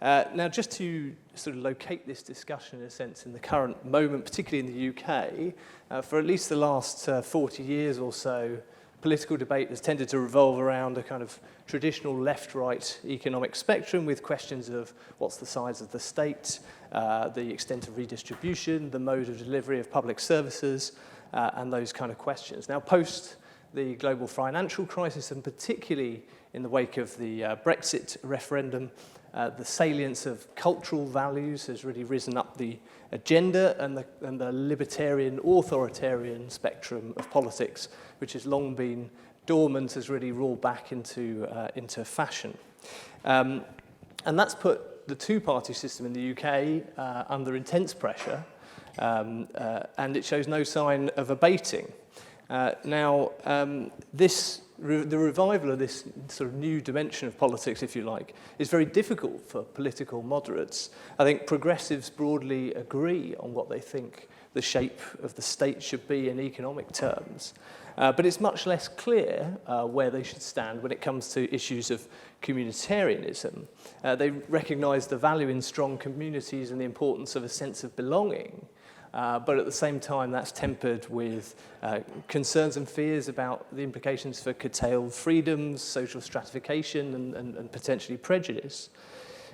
Now, just to sort of locate this discussion, in a sense, in the current moment, particularly in the UK, for at least the last 40 years or so, political debate has tended to revolve around a kind of traditional left-right economic spectrum with questions of what's the size of the state, the extent of redistribution, the mode of delivery of public services, and those kind of questions. Now, post the global financial crisis, and particularly in the wake of the Brexit referendum, the salience of cultural values has really risen up the agenda, and the libertarian, authoritarian spectrum of politics, which has long been dormant, has really rolled back into fashion. And that's put the two-party system in the UK under intense pressure, and it shows no sign of abating. Now, the revival of this sort of new dimension of politics, if you like, is very difficult for political moderates. I think progressives broadly agree on what they think the shape of the state should be in economic terms. But it's much less clear where they should stand when it comes to issues of communitarianism. They recognise the value in strong communities and the importance of a sense of belonging. But at the same time, that's tempered with concerns and fears about the implications for curtailed freedoms, social stratification, and potentially prejudice.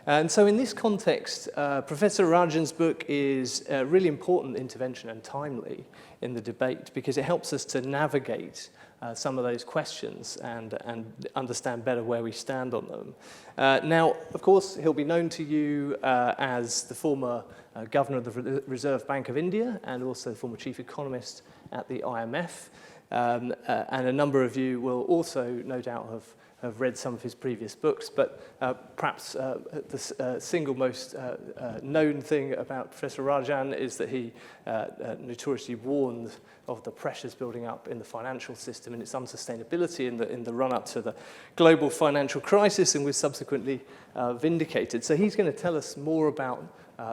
And so in this context, Professor Rajan's book is a really important intervention and timely in the debate because it helps us to navigate some of those questions and understand better where we stand on them. Now, of course, he'll be known to you as the former governor of the Reserve Bank of India and also the former chief economist at the IMF. And a number of you will also, no doubt, have read some of his previous books, but perhaps the single most known thing about Professor Rajan is that he notoriously warned of the pressures building up in the financial system and its unsustainability in the run-up to the global financial crisis, and was subsequently vindicated. So he's going to tell us more about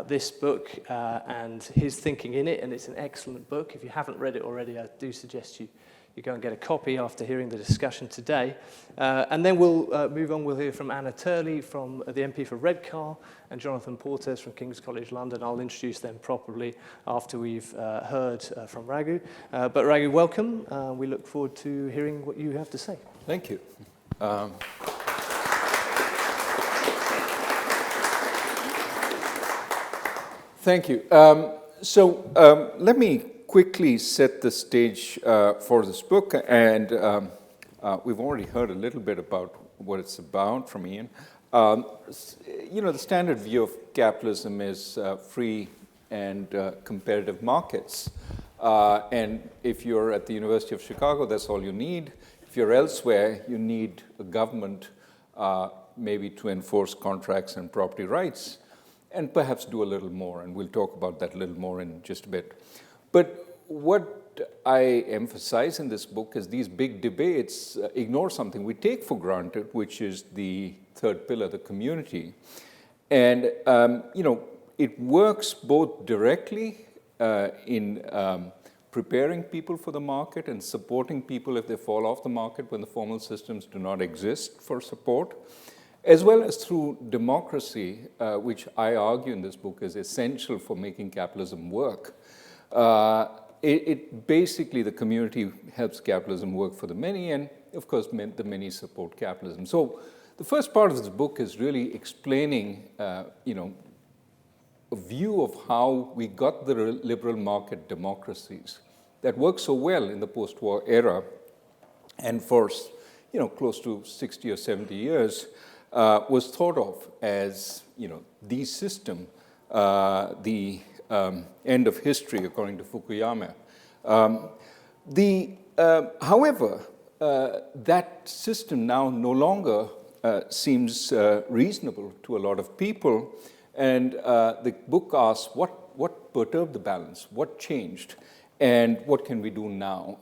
this book and his thinking in it, and it's an excellent book. If you haven't read it already, I do suggest you go and get a copy after hearing the discussion today. And then we'll move on. We'll hear from Anna Turley, from the MP for Redcar, and Jonathan Portes from King's College London. I'll introduce them properly after we've heard from Raghu. But Raghu, welcome. We look forward to hearing what you have to say. Thank you. Thank you. So let me quickly set the stage for this book, and we've already heard a little bit about what it's about from Ian. The standard view of capitalism is free and competitive markets. And if you're at the University of Chicago, that's all you need. If you're elsewhere, you need a government maybe to enforce contracts and property rights, and perhaps do a little more. And we'll talk about that a little more in just a bit. But what I emphasize in this book is these big debates ignore something we take for granted, which is the third pillar, the community. And, it works both directly in preparing people for the market and supporting people if they fall off the market when the formal systems do not exist for support, as well as through democracy, which I argue in this book is essential for making capitalism work. Basically, the community helps capitalism work for the many, and of course, the many support capitalism. So the first part of this book is really explaining, a view of how we got the liberal market democracies that worked so well in the post-war era, and for, close to 60 or 70 years, was thought of as, the system, the end of history, according to Fukuyama. However, that system now no longer seems reasonable to a lot of people, and the book asks what perturbed the balance, what changed, and what can we do now?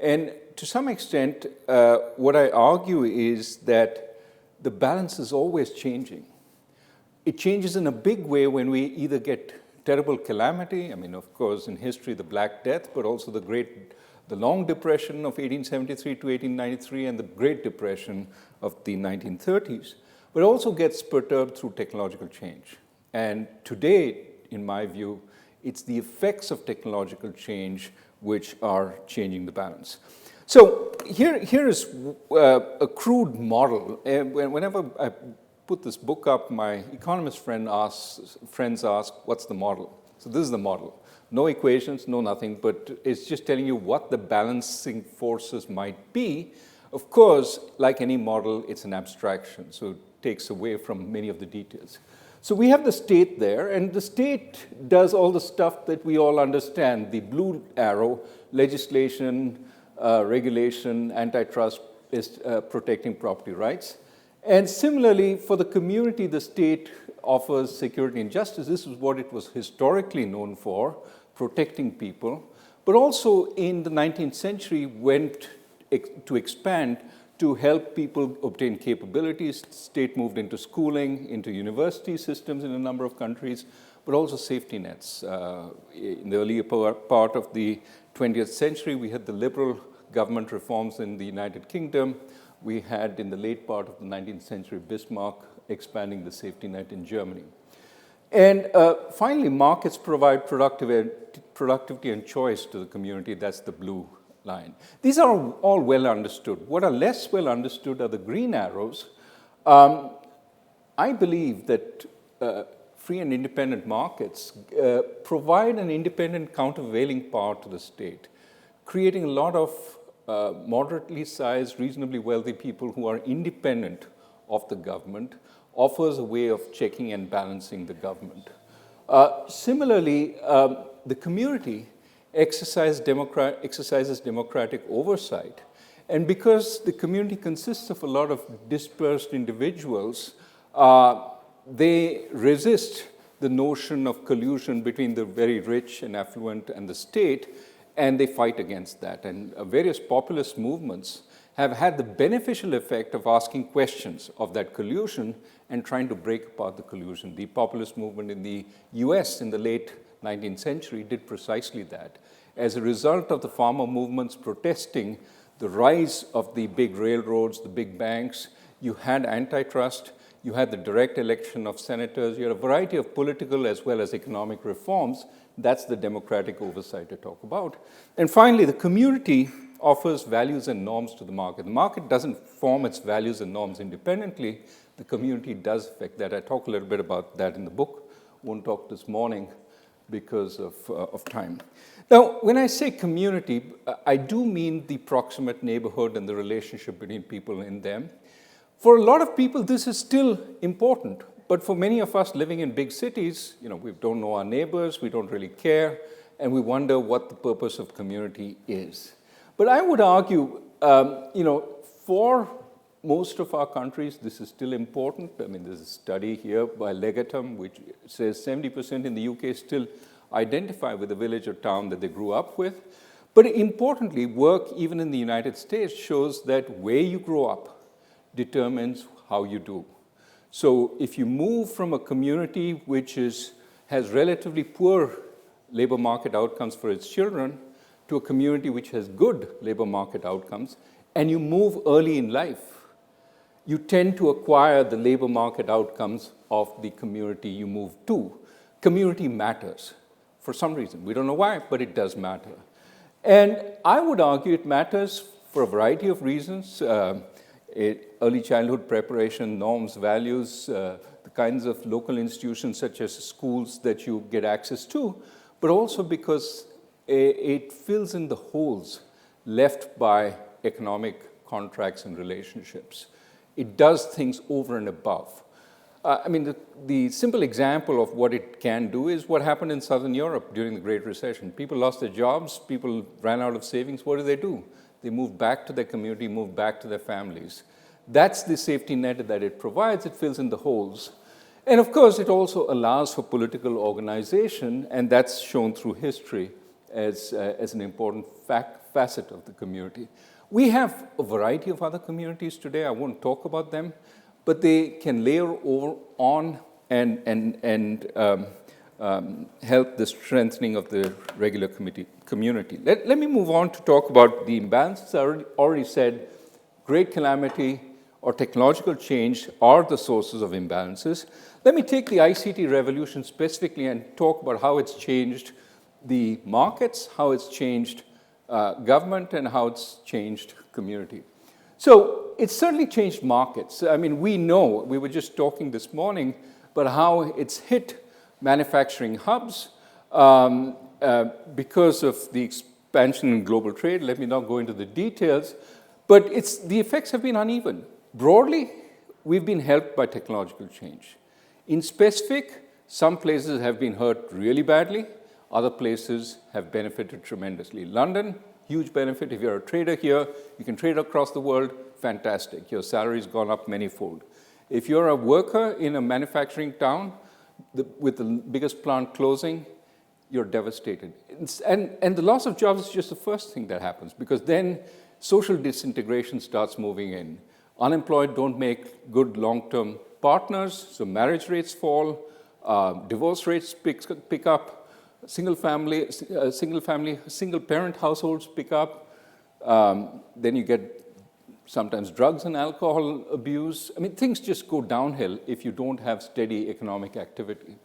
And to some extent, what I argue is that the balance is always changing. It changes in a big way when we either get terrible calamity, of course, in history, the Black Death, but also the Long Depression of 1873 to 1893 and the Great Depression of the 1930s. but also gets perturbed through technological change. And today, in my view, it's the effects of technological change which are changing the balance. So here is a crude model. Whenever I put this book up, my economist friends ask, what's the model? So this is the model. No equations, no nothing, but it's just telling you what the balancing forces might be. Of course, like any model, it's an abstraction, so it takes away from many of the details. So we have the state there, and the state does all the stuff that we all understand. The blue arrow, legislation, regulation, antitrust is protecting property rights. And similarly, for the community, the state offers security and justice. This is what it was historically known for, protecting people. But also in the 19th century went to expand to help people obtain capabilities. The state moved into schooling, into university systems in a number of countries, but also safety nets. In the earlier part of the 20th century, we had the liberal government reforms in the United Kingdom. We had, in the late part of the 19th century, Bismarck expanding the safety net in Germany. And finally, markets provide productivity and choice to the community. That's the blue line. These are all well understood. What are less well understood are the green arrows. I believe that free and independent markets provide an independent countervailing power to the state, creating a lot of moderately sized, reasonably wealthy people who are independent of the government, offers a way of checking and balancing the government. Similarly, the community exercises democratic oversight. And because the community consists of a lot of dispersed individuals, they resist the notion of collusion between the very rich and affluent and the state, and they fight against that. And various populist movements have had the beneficial effect of asking questions of that collusion and trying to break apart the collusion. The populist movement in the US in the late 19th century did precisely that. As a result of the farmer movements protesting the rise of the big railroads, the big banks, you had antitrust, you had the direct election of senators, you had a variety of political as well as economic reforms. That's the democratic oversight I talk about. And finally, the community offers values and norms to the market. The market doesn't form its values and norms independently. The community does affect that. I talk a little bit about that in the book. Won't talk this morning because of time. Now, when I say community, I do mean the proximate neighborhood and the relationship between people in them. For a lot of people, this is still important. But for many of us living in big cities, we don't know our neighbors, we don't really care, and we wonder what the purpose of community is. But I would argue, for most of our countries, this is still important. I mean, there's a study here by Legatum, which says 70% in the UK still identify with the village or town that they grew up with. But importantly, work even in the United States shows that where you grow up determines how you do. So if you move from a community which has relatively poor labor market outcomes for its children to a community which has good labor market outcomes, and you move early in life, you tend to acquire the labor market outcomes of the community you move to. Community matters for some reason. We don't know why, but it does matter. And I would argue it matters for a variety of reasons. Early childhood preparation, norms, values, the kinds of local institutions such as schools that you get access to, but also because it fills in the holes left by economic contracts and relationships. It does things over and above. The simple example of what it can do is what happened in Southern Europe during the Great Recession. People lost their jobs, people ran out of savings. What do? They moved back to their community, moved back to their families. That's the safety net that it provides. It fills in the holes. And of course, it also allows for political organization, and that's shown through history as an important facet of the community. We have a variety of other communities today. I won't talk about them, but they can layer on and help the strengthening of the regular community. Let me move on to talk about the imbalances. I already said great calamity or technological change are the sources of imbalances. Let me take the ICT revolution specifically and talk about how it's changed the markets, how it's changed government, and how it's changed community. So it's certainly changed markets. I mean, we know, we were just talking this morning about how it's hit manufacturing hubs because of the expansion in global trade. Let me not go into the details, but the effects have been uneven. Broadly, we've been helped by technological change. In specific, some places have been hurt really badly. Other places have benefited tremendously. London, huge benefit. If you're a trader here, you can trade across the world, fantastic. Your salary's gone up manyfold. If you're a worker in a manufacturing town with the biggest plant closing, you're devastated. And the loss of jobs is just the first thing that happens, because then social disintegration starts moving in. Unemployed don't make good long-term partners, so marriage rates fall, divorce rates pick up, single parent households pick up, then you get sometimes drugs and alcohol abuse. I mean, things just go downhill if you don't have steady economic activity.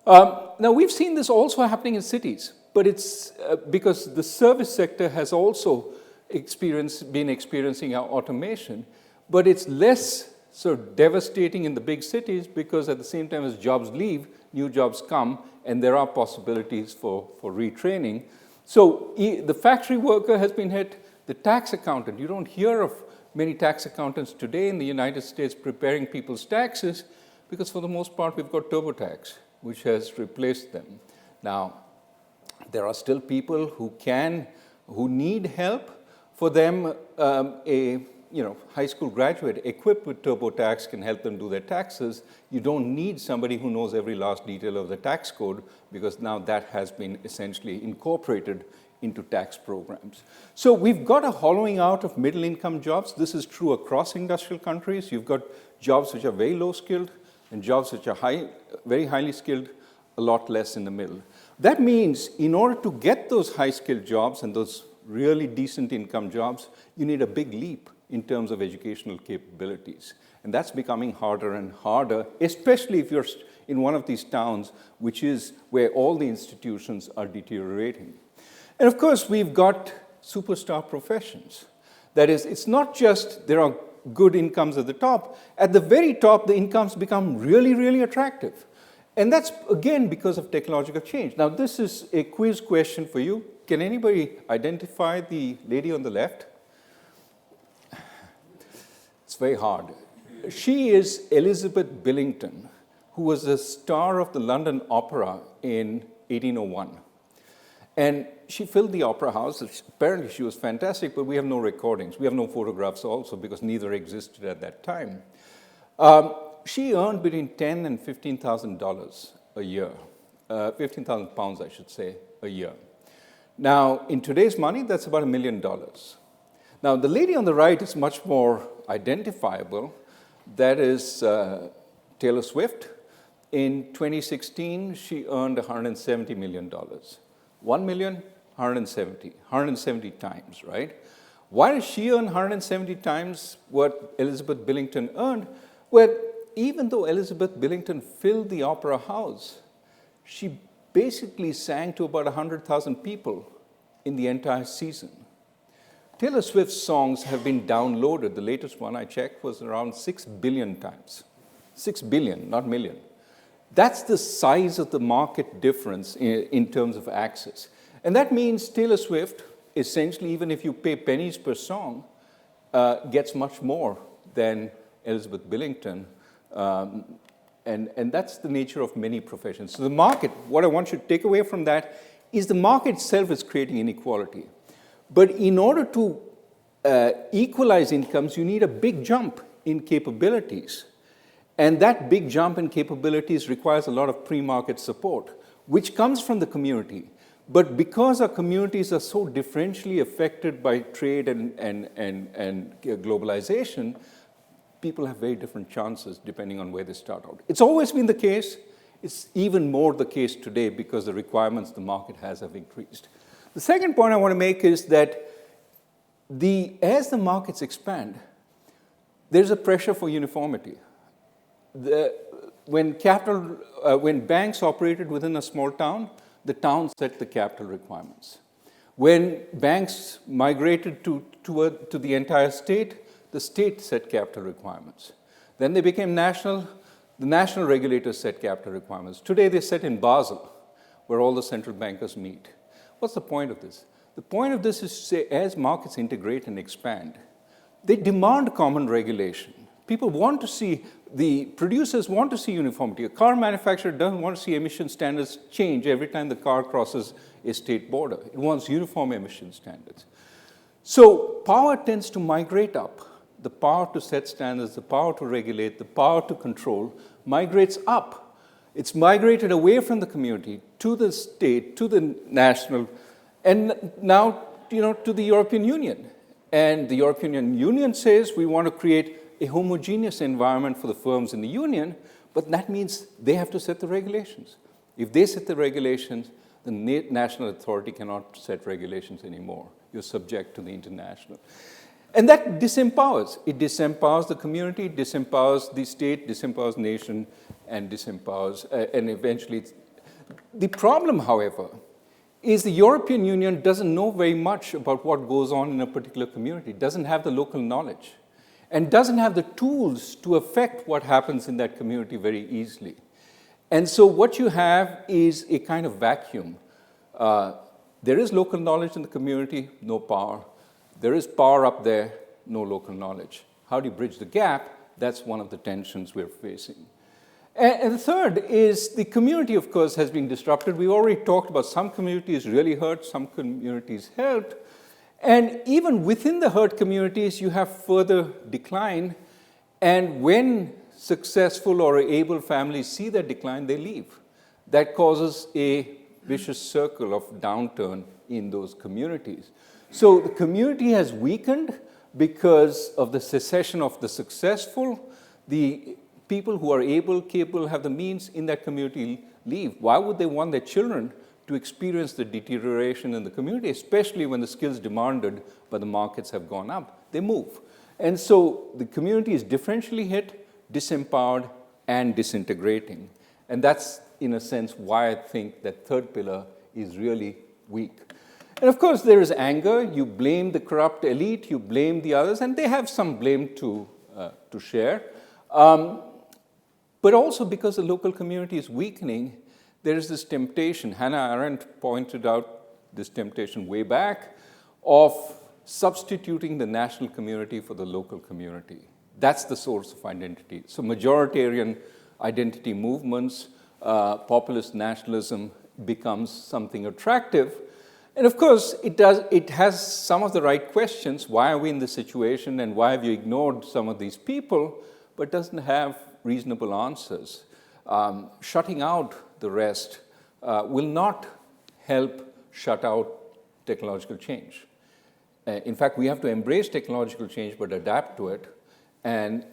Now, we've seen this also happening in cities, but it's because the service sector has also been experiencing our automation, but it's less sort of devastating in the big cities because at the same time as jobs leave, new jobs come, and there are possibilities for retraining. So the factory worker has been hit, the tax accountant. You don't hear of many tax accountants today in the United States preparing people's taxes because for the most part we've got TurboTax, which has replaced them. Now, there are still people who need help. For them, a high school graduate equipped with TurboTax can help them do their taxes. You don't need somebody who knows every last detail of the tax code because now that has been essentially incorporated into tax programs. So we've got a hollowing out of middle income jobs. This is true across industrial countries. You've got jobs which are very low skilled and jobs which are very highly skilled, a lot less in the middle. That means in order to get those high skilled jobs and those really decent income jobs, you need a big leap in terms of educational capabilities. And that's becoming harder and harder, especially if you're in one of these towns, which is where all the institutions are deteriorating. And of course, we've got superstar professions. That is, it's not just there are good incomes at the top. At the very top, the incomes become really, really attractive. And that's, again, because of technological change. Now, this is a quiz question for you. Can anybody identify the lady on the left? It's very hard. She is Elizabeth Billington, who was a star of the London Opera in 1801. And she filled the opera house. Apparently, she was fantastic, but we have no recordings. We have no photographs also because neither existed at that time. She earned between $10,000 and $15,000 a year, 15,000 pounds, I should say, a year. Now, in today's money, that's about $1 million. Now, the lady on the right is much more identifiable. That is Taylor Swift. In 2016, she earned $170 million. 1 million, 170 times, right? Why does she earn 170 times what Elizabeth Billington earned? Well, even though Elizabeth Billington filled the opera house, she basically sang to about 100,000 people in the entire season. Taylor Swift's songs have been downloaded. The latest one I checked was around 6 billion times. 6 billion, not million. That's the size of the market difference in terms of access. And that means Taylor Swift, essentially, even if you pay pennies per song, gets much more than Elizabeth Billington. And that's the nature of many professions. So the market, what I want you to take away from that is the market itself is creating inequality. But in order to equalize incomes, you need a big jump in capabilities. And that big jump in capabilities requires a lot of pre-market support, which comes from the community. But because our communities are so differentially affected by trade and globalization, people have very different chances depending on where they start out. It's always been the case. It's even more the case today because the requirements the market has have increased. The second point I want to make is that as the markets expand, there's a pressure for uniformity. When banks operated within a small town, the town set the capital requirements. When banks migrated to the entire state, the state set capital requirements. Then they became national. The national regulators set capital requirements. Today they're set in Basel, where all the central bankers meet. What's the point of this? The point of this is to say, as markets integrate and expand, they demand common regulation. People want to see, the producers want to see uniformity. A car manufacturer doesn't want to see emission standards change every time the car crosses a state border. It wants uniform emission standards. So power tends to migrate up. The power to set standards, the power to regulate, the power to control migrates up. It's migrated away from the community to the state, to the national, and now to the European Union. And the European Union says we want to create a homogeneous environment for the firms in the union, but that means they have to set the regulations. If they set the regulations, the national authority cannot set regulations anymore. You're subject to the international. And that disempowers. It disempowers the community, disempowers the state, disempowers the nation, and disempowers, and eventually. The problem, however, is the European Union doesn't know very much about what goes on in a particular community, doesn't have the local knowledge, and doesn't have the tools to affect what happens in that community very easily. And so what you have is a kind of vacuum. There is local knowledge in the community, no power. There is power up there, no local knowledge. How do you bridge the gap? That's one of the tensions we're facing. And the third is the community, of course, has been disrupted. We already talked about some communities really hurt, some communities helped. And even within the hurt communities, you have further decline. And when successful or able families see that decline, they leave. That causes a vicious circle of downturn in those communities. So the community has weakened because of the secession of the successful. The people who are able, capable, have the means in that community leave. Why would they want their children to experience the deterioration in the community, especially when the skills demanded by the markets have gone up? They move. And so the community is differentially hit, disempowered, and disintegrating. And that's, in a sense, why I think that third pillar is really weak. And of course, there is anger. You blame the corrupt elite, you blame the others, and they have some blame to share. But also because the local community is weakening, there is this temptation. Hannah Arendt pointed out this temptation way back of substituting the national community for the local community. That's the source of identity. So majoritarian identity movements, populist nationalism becomes something attractive. And of course, it has some of the right questions. Why are we in this situation, and why have you ignored some of these people? But doesn't have reasonable answers. Shutting out the rest will not help shut out technological change. In fact, we have to embrace technological change but adapt to it. And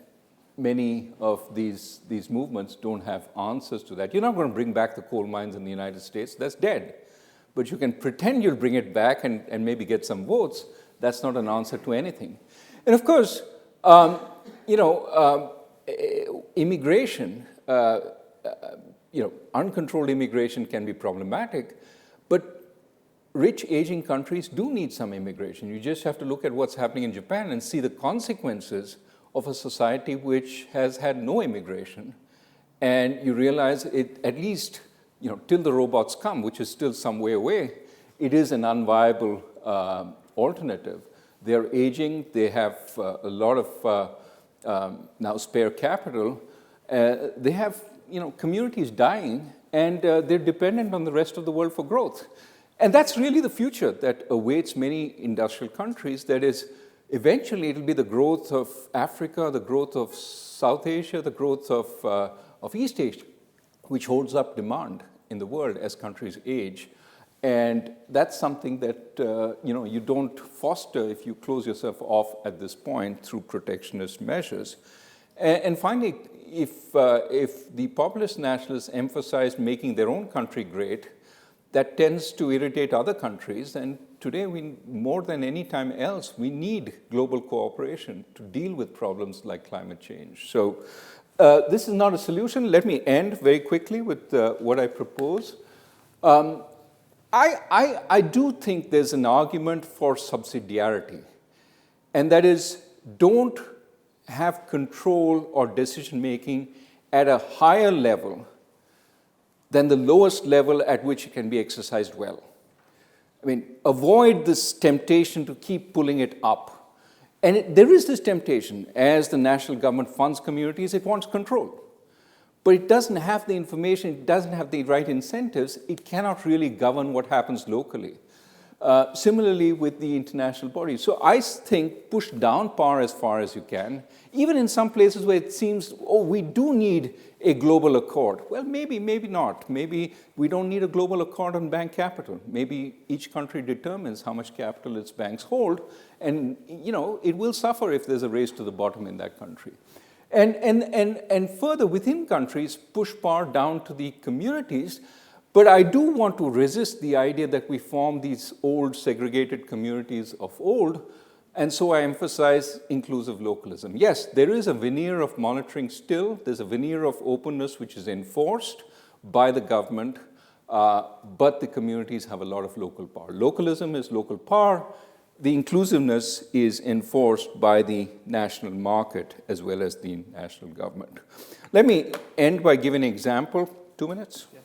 many of these movements don't have answers to that. You're not going to bring back the coal mines in the United States. That's dead. But you can pretend you'll bring it back and maybe get some votes. That's not an answer to anything. And of course, immigration, uncontrolled immigration can be problematic, but rich aging countries do need some immigration. You just have to look at what's happening in Japan and see the consequences of a society which has had no immigration. And you realize it, at least, till the robots come, which is still some way away, it is an unviable alternative. They're aging, they have a lot of now spare capital. They have communities dying, and they're dependent on the rest of the world for growth. And that's really the future that awaits many industrial countries. That is, eventually it'll be the growth of Africa, the growth of South Asia, the growth of East Asia, which holds up demand in the world as countries age. And that's something that you don't foster if you close yourself off at this point through protectionist measures. And finally, if the populist nationalists emphasize making their own country great, that tends to irritate other countries, and today, more than any time else, we need global cooperation to deal with problems like climate change. So this is not a solution. Let me end very quickly with what I propose. I do think there's an argument for subsidiarity, and that is, don't have control or decision-making at a higher level than the lowest level at which it can be exercised well. I mean, avoid this temptation to keep pulling it up. And there is this temptation. As the national government funds communities, it wants control. But it doesn't have the information, it doesn't have the right incentives, it cannot really govern what happens locally. Similarly with the international bodies. So I think push down power as far as you can, even in some places where it seems, oh, we do need a global accord. Well, maybe not. Maybe we don't need a global accord on bank capital. Maybe each country determines how much capital its banks hold, and it will suffer if there's a race to the bottom in that country. And further, within countries, push power down to the communities. But I do want to resist the idea that we form these old segregated communities of old, and so I emphasize inclusive localism. Yes, there is a veneer of monitoring still. There's a veneer of openness which is enforced by the government, but the communities have a lot of local power. Localism is local power. The inclusiveness is enforced by the national market as well as the national government. Let me end by giving an example. 2 minutes? Yeah.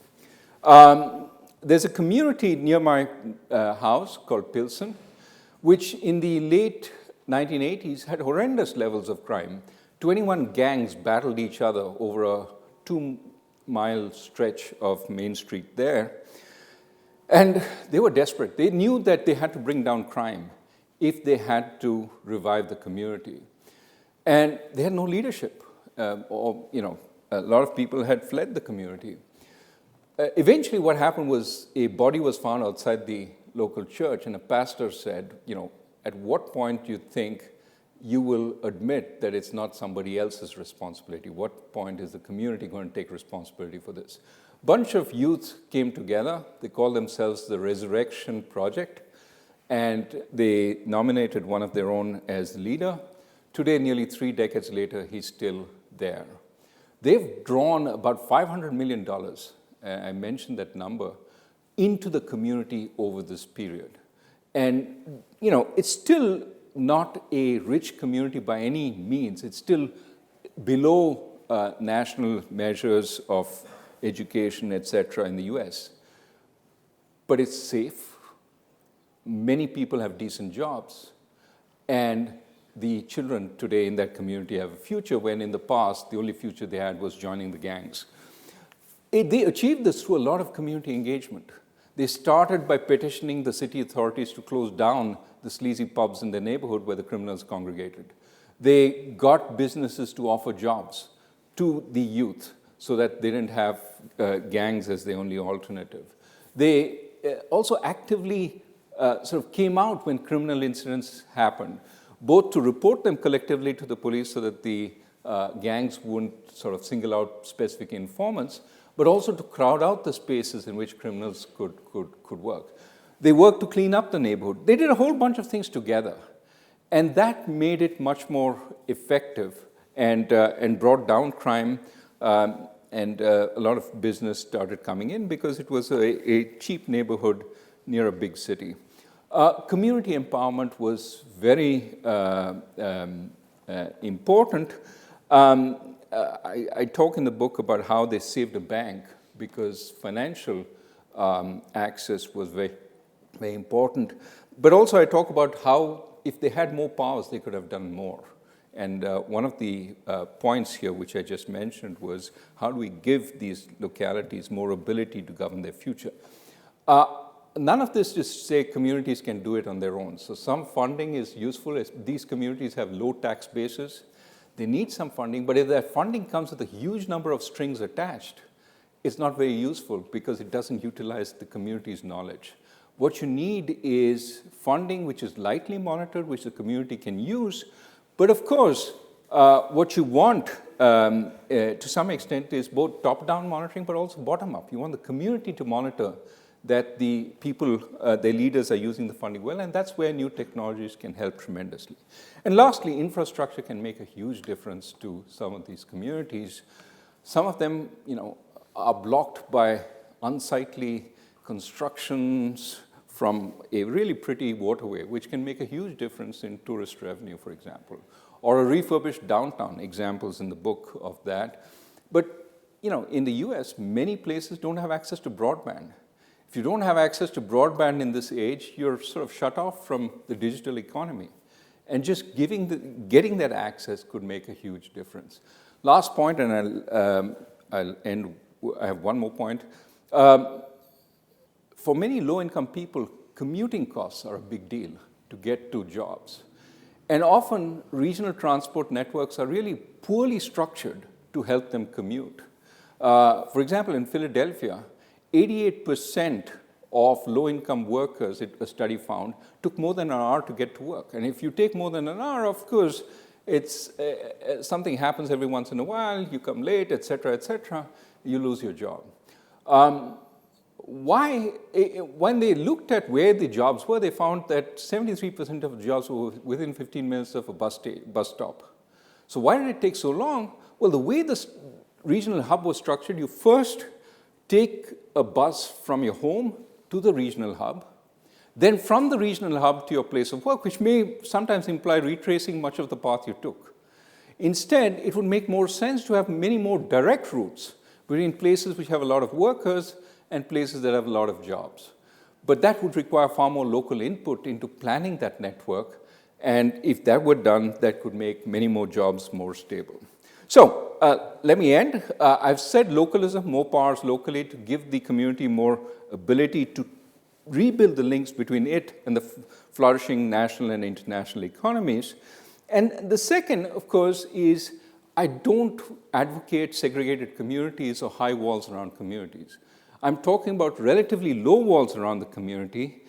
There's a community near my house called Pilsen, which in the late 1980s had horrendous levels of crime. 21 gangs battled each other over a 2-mile stretch of Main Street there. And they were desperate. They knew that they had to bring down crime if they had to revive the community. And they had no leadership. A lot of people had fled the community. Eventually what happened was a body was found outside the local church, and a pastor said, at what point do you think you will admit that it's not somebody else's responsibility? What point is the community going to take responsibility for this? A bunch of youth came together. They called themselves the Resurrection Project, and they nominated one of their own as leader. Today, nearly 3 decades later, he's still there. They've drawn about $500 million, I mentioned that number, into the community over this period. And, it's still not a rich community by any means. It's still below national measures of education, etc., in the US. But it's safe. Many people have decent jobs. And the children today in that community have a future, when in the past, the only future they had was joining the gangs. They achieved this through a lot of community engagement. They started by petitioning the city authorities to close down the sleazy pubs in their neighborhood where the criminals congregated. They got businesses to offer jobs to the youth so that they didn't have gangs as the only alternative. They also actively sort of came out when criminal incidents happened, both to report them collectively to the police so that the gangs wouldn't sort of single out specific informants, but also to crowd out the spaces in which criminals could work. They worked to clean up the neighborhood. They did a whole bunch of things together, and that made it much more effective and brought down crime, and a lot of business started coming in because it was a cheap neighborhood near a big city. Community empowerment was very important. I talk in the book about how they saved a bank because financial access was very, very important. But also I talk about how if they had more powers, they could have done more. And one of the points here, which I just mentioned, was how do we give these localities more ability to govern their future? None of this is to say communities can do it on their own. So some funding is useful. These communities have low tax bases. They need some funding, but if that funding comes with a huge number of strings attached, it's not very useful because it doesn't utilize the community's knowledge. What you need is funding which is lightly monitored, which the community can use. But of course, what you want to some extent is both top-down monitoring, but also bottom-up. You want the community to monitor that the people, their leaders are using the funding well, and that's where new technologies can help tremendously. And lastly, infrastructure can make a huge difference to some of these communities. Some of them, are blocked by unsightly constructions from a really pretty waterway, which can make a huge difference in tourist revenue, for example, or a refurbished downtown, examples in the book of that. But, in the US, many places don't have access to broadband. If you don't have access to broadband in this age, you're sort of shut off from the digital economy. And just getting that access could make a huge difference. Last point, and I'll end, I have one more point. For many low-income people, commuting costs are a big deal to get to jobs. And often, regional transport networks are really poorly structured to help them commute. For example, in Philadelphia, 88% of low-income workers, a study found, took more than an hour to get to work. And if you take more than an hour, of course, it's something happens every once in a while, you come late, et cetera, you lose your job. When they looked at where the jobs were, they found that 73% of the jobs were within 15 minutes of a bus stop. So why did it take so long? Well, the way the regional hub was structured, you first take a bus from your home to the regional hub, then from the regional hub to your place of work, which may sometimes imply retracing much of the path you took. Instead, it would make more sense to have many more direct routes between places which have a lot of workers and places that have a lot of jobs. But that would require far more local input into planning that network, and if that were done, that could make many more jobs more stable. So let me end. I've said localism, more powers locally, to give the community more ability to rebuild the links between it and the flourishing national and international economies. And the second, of course, is I don't advocate segregated communities or high walls around communities. I'm talking about relatively low walls around the community,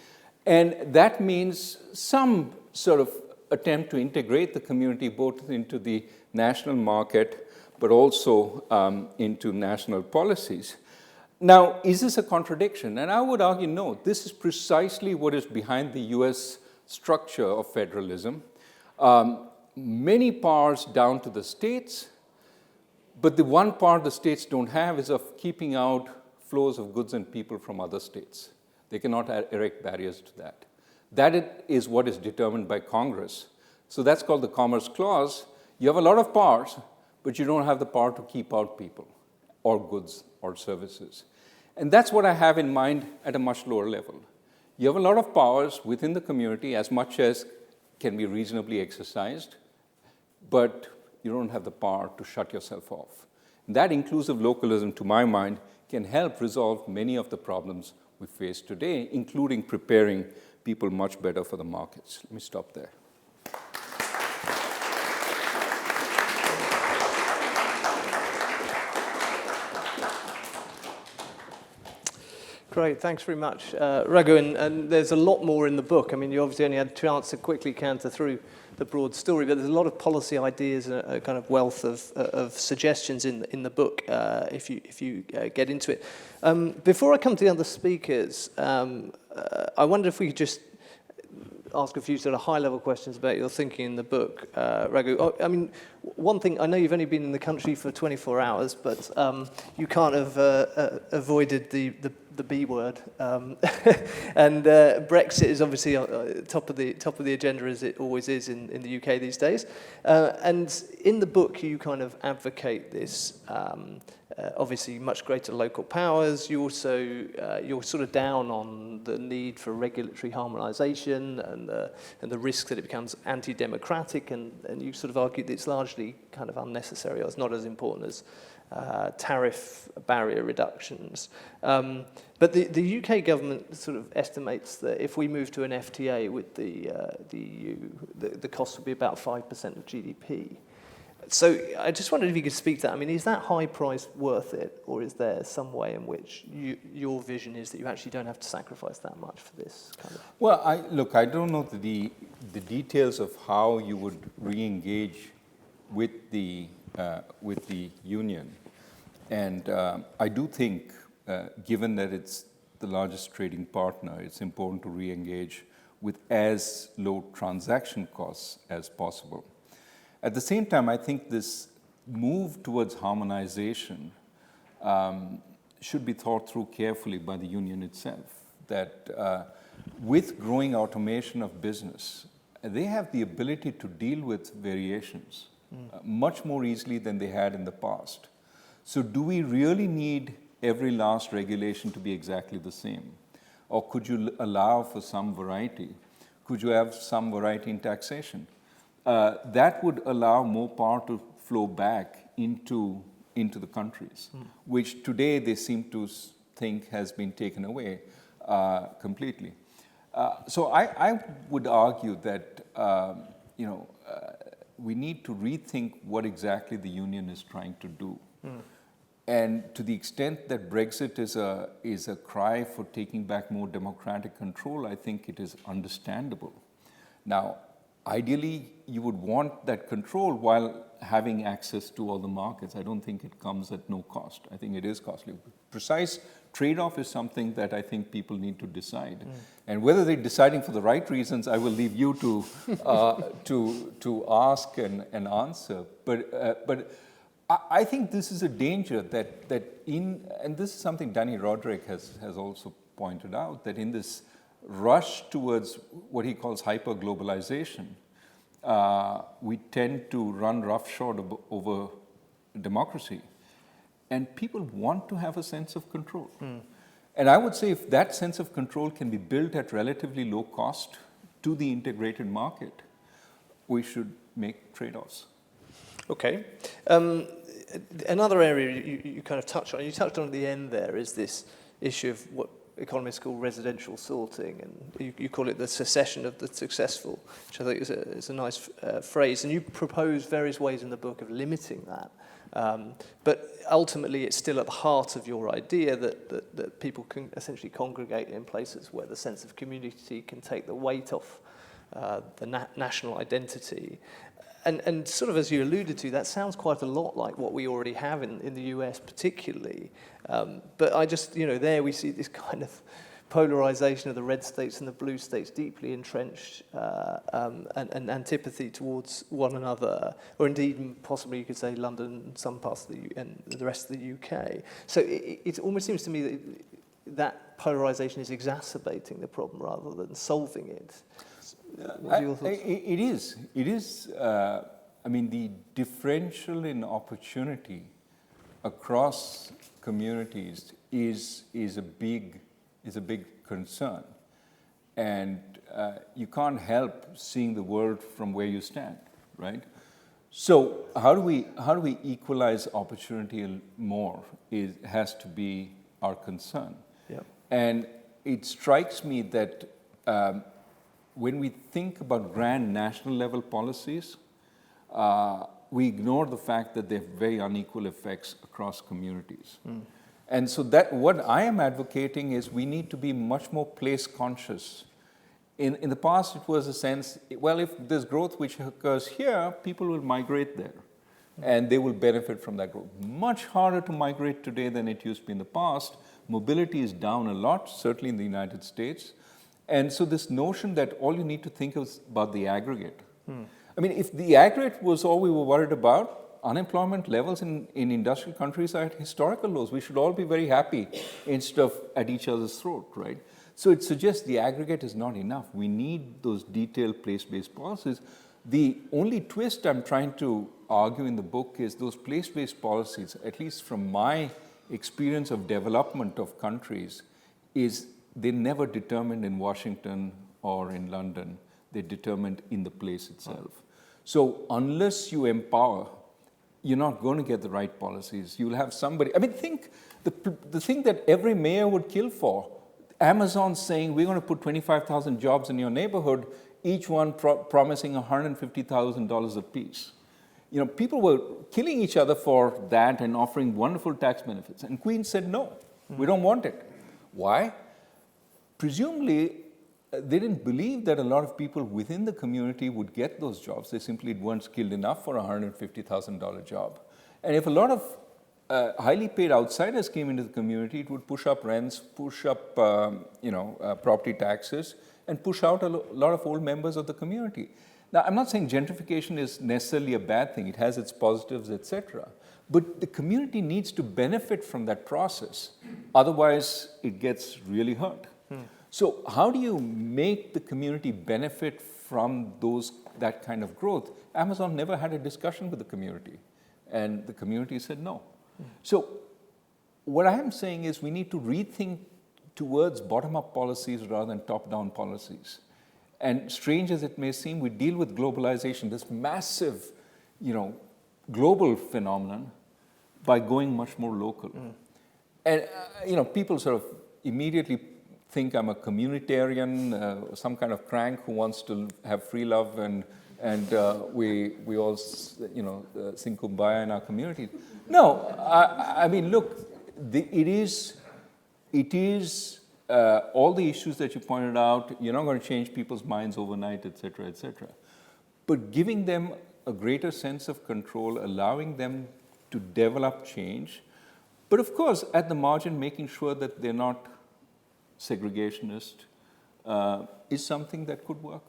and that means some sort of attempt to integrate the community both into the national market, but also into national policies. Now, is this a contradiction? And I would argue no. This is precisely what is behind the US structure of federalism. Many powers down to the states, but the one part the states don't have is of keeping out flows of goods and people from other states. They cannot erect barriers to that. That is what is determined by Congress. So that's called the Commerce Clause. You have a lot of powers, but you don't have the power to keep out people or goods or services. And that's what I have in mind at a much lower level. You have a lot of powers within the community, as much as can be reasonably exercised, but you don't have the power to shut yourself off. And that inclusive localism, to my mind, can help resolve many of the problems we face today, including preparing people much better for the markets. Let me stop there. Great, thanks very much, Raghu. And there's a lot more in the book. I mean, you obviously only had a chance to quickly canter through the broad story, but there's a lot of policy ideas and a kind of wealth of suggestions in the book if you get into it. Before I come to the other speakers, I wonder if we could just ask a few sort of high-level questions about your thinking in the book, Raghu. I mean, one thing, I know you've only been in the country for 24 hours, but you can't have avoided the B word. And Brexit is obviously top of the agenda, as it always is in the UK these days. And in the book, you kind of advocate this. Obviously, much greater local powers. You also you're sort of down on the need for regulatory harmonisation and the risk that it becomes anti-democratic, and you sort of argue that it's largely kind of unnecessary, or it's not as important as tariff barrier reductions. But the UK government sort of estimates that if we move to an FTA with the EU, the cost would be about 5% of GDP. So I just wondered if you could speak to that. I mean, is that high price worth it, or is there some way in which your vision is that you actually don't have to sacrifice that much for this kind of? Well, I don't know the details of how you would re-engage with the union, and I do think, given that it's the largest trading partner, it's important to re-engage with as low transaction costs as possible. At the same time, I think this move towards harmonization should be thought through carefully by the union itself, that with growing automation of business, they have the ability to deal with variations much more easily than they had in the past. So do we really need every last regulation to be exactly the same? Or could you allow for some variety? Could you have some variety in taxation? That would allow more power to flow back into the countries, which today they seem to think has been taken away completely. So I would argue that we need to rethink what exactly the union is trying to do. And to the extent that Brexit is a cry for taking back more democratic control, I think it is understandable. Now, ideally, you would want that control while having access to all the markets. I don't think it comes at no cost. I think it is costly. Precise trade-off is something that I think people need to decide. And whether they're deciding for the right reasons, I will leave you to ask and answer. But I think this is a danger and this is something Danny Roderick has also pointed out, that in this rush towards what he calls hyper-globalization, we tend to run roughshod over democracy. And people want to have a sense of control. And I would say if that sense of control can be built at relatively low cost to the integrated market, we should make trade-offs. Okay. Another area you kind of touched on at the end there, is this issue of what economists call residential sorting, and you call it the secession of the successful, which I think is a nice phrase. And you propose various ways in the book of limiting that. But ultimately, it's still at the heart of your idea that people can essentially congregate in places where the sense of community can take the weight off the national identity. And sort of as you alluded to, that sounds quite a lot like what we already have in the US particularly. But I just, there we see this kind of polarization of the red states and the blue states, deeply entrenched, and antipathy towards one another, or indeed possibly you could say London and some parts of and the rest of the UK. So it almost seems to me that polarization is exacerbating the problem rather than solving it. What are your thoughts? It is. I mean, the differential in opportunity across communities is a big concern, and you can't help seeing the world from where you stand, right? So how do we equalize opportunity more? Has to be our concern. Yeah. And it strikes me that when we think about grand national level policies, we ignore the fact that they have very unequal effects across communities. And so that what I am advocating is we need to be much more place conscious. In the past, it was a sense, well, if there's growth which occurs here, people will migrate there and they will benefit from that growth. Much harder to migrate today than it used to be in the past. Mobility is down a lot, certainly in the United States. And so this notion that all you need to think is about the aggregate. I mean, if the aggregate was all we were worried about, unemployment levels in industrial countries are at historical lows. We should all be very happy instead of at each other's throat, right? So it suggests the aggregate is not enough. We need those detailed place-based policies. The only twist I'm trying to argue in the book is those place-based policies, at least from my experience of development of countries, is they're never determined in Washington or in London. They're determined in the place itself. So unless you empower, you're not going to get the right policies. You'll have somebody, I mean, think the thing that every mayor would kill for, Amazon saying we're going to put 25,000 jobs in your neighborhood, each one promising $150,000 apiece. You know, people were killing each other for that and offering wonderful tax benefits. And Queen said, no, we don't want it. Why? Presumably, they didn't believe that a lot of people within the community would get those jobs. They simply weren't skilled enough for a $150,000 job. And if a lot of highly paid outsiders came into the community, it would push up rents, push up property taxes, and push out a lot of old members of the community. Now, I'm not saying gentrification is necessarily a bad thing. It has its positives, etc. But the community needs to benefit from that process. Otherwise, it gets really hurt. So how do you make the community benefit from that kind of growth? Amazon never had a discussion with the community, and the community said no. So what I am saying is we need to rethink towards bottom-up policies rather than top-down policies. And strange as it may seem, we deal with globalization, this massive, global phenomenon, by going much more local. And, people sort of immediately think I'm a communitarian, some kind of crank who wants to have free love and we all, sing kumbaya in our community. No, I mean, look, it is all the issues that you pointed out. You're not going to change people's minds overnight, et cetera, et cetera. But giving them a greater sense of control, allowing them to develop change, but of course, at the margin, making sure that they're not segregationist, is something that could work.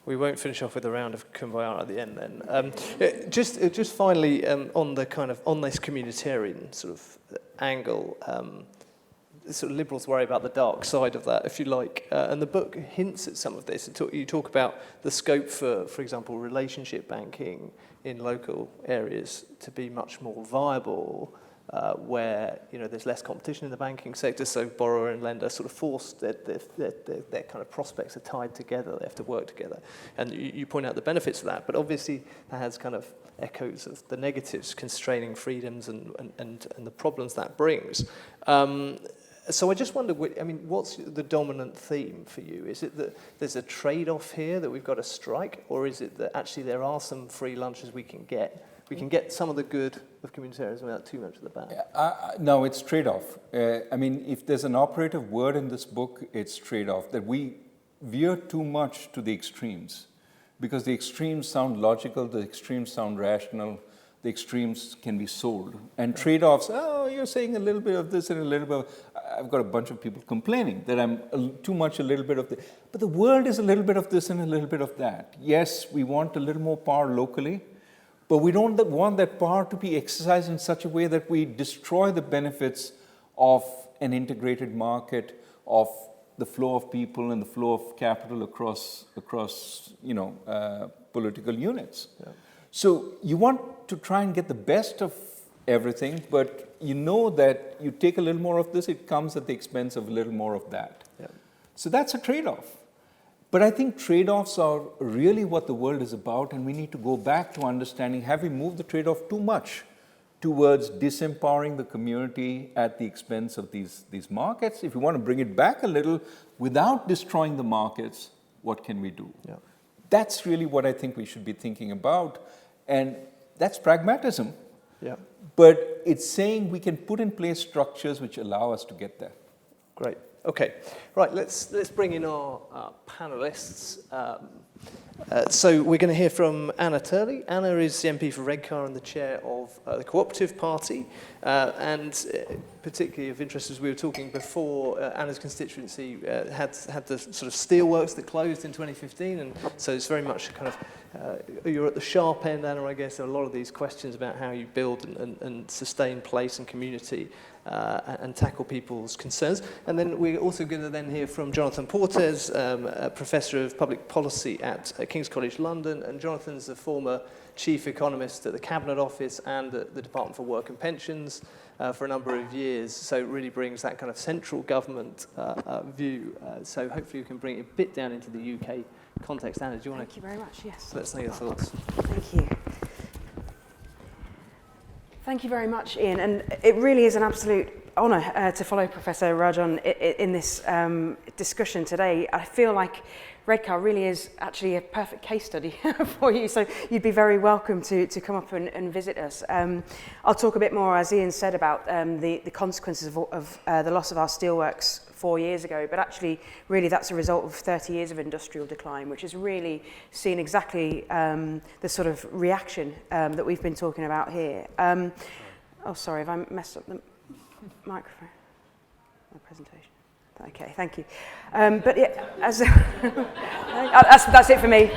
We won't finish off with a round of kumbaya at the end then. Just finally, on this communitarian sort of angle, sort of liberals worry about the dark side of that, if you like, and the book hints at some of this. You talk about the scope for example, relationship banking in local areas to be much more viable, where there's less competition in the banking sector, so borrower and lender sort of forced, their kind of prospects are tied together, they have to work together. And you point out the benefits of that, but obviously that has kind of echoes of the negatives, constraining freedoms and the problems that brings. So I just wonder, what's the dominant theme for you? Is it that there's a trade-off here that we've got to strike, or is it that actually there are some free lunches we can get? We can get some of the good of communitarianism without too much of the bad. No, it's trade-off. If there's an operative word in this book, it's trade-off, that we veer too much to the extremes, because the extremes sound logical, the extremes sound rational, the extremes can be sold. And trade-offs, you're saying a little bit of this and a little bit of... I've got a bunch of people complaining that I'm too much a little bit of this. But the world is a little bit of this and a little bit of that. Yes, we want a little more power locally, but we don't want that power to be exercised in such a way that we destroy the benefits of an integrated market, of the flow of people and the flow of capital across political units. Yeah. So you want to try and get the best of everything, but you know that you take a little more of this, it comes at the expense of a little more of that. Yeah. So that's a trade-off. But I think trade-offs are really what the world is about, and we need to go back to understanding, have we moved the trade-off too much towards disempowering the community at the expense of these markets? If we want to bring it back a little without destroying the markets, what can we do? Yeah. That's really what I think we should be thinking about, and that's pragmatism. Yeah. But it's saying we can put in place structures which allow us to get there. Great. Okay. Right. Let's bring in our panelists. So we're going to hear from Anna Turley. Anna is the MP for Redcar and the chair of the Cooperative Party, and particularly of interest, as we were talking before, Anna's constituency had the sort of steelworks that closed in 2015, and so it's very much kind of you're at the sharp end, Anna, I guess, of a lot of these questions about how you build and sustain place and community and tackle people's concerns. And then we're also going to then hear from Jonathan Portes, a Professor of Public Policy at King's College London, and Jonathan's a former Chief Economist at the Cabinet Office and at the Department for Work and Pensions for a number of years, so it really brings that kind of central government view. So hopefully we can bring it a bit down into the UK context. Anna, do you want to... Thank you very much, yes. Let's know your thoughts. Thank you. Thank you very much, Ian, and it really is an absolute honour to follow Professor Rajan in this discussion today. I feel like Redcar really is actually a perfect case study for you, so you'd be very welcome to come up and visit us. I'll talk a bit more, as Ian said, about the consequences of the loss of our steelworks 4 years ago, but actually really that's a result of 30 years of industrial decline, which has really seen exactly the sort of reaction that we've been talking about here. Oh, sorry, have I messed up the microphone? My presentation. Okay, thank you. But yeah, that's it for me.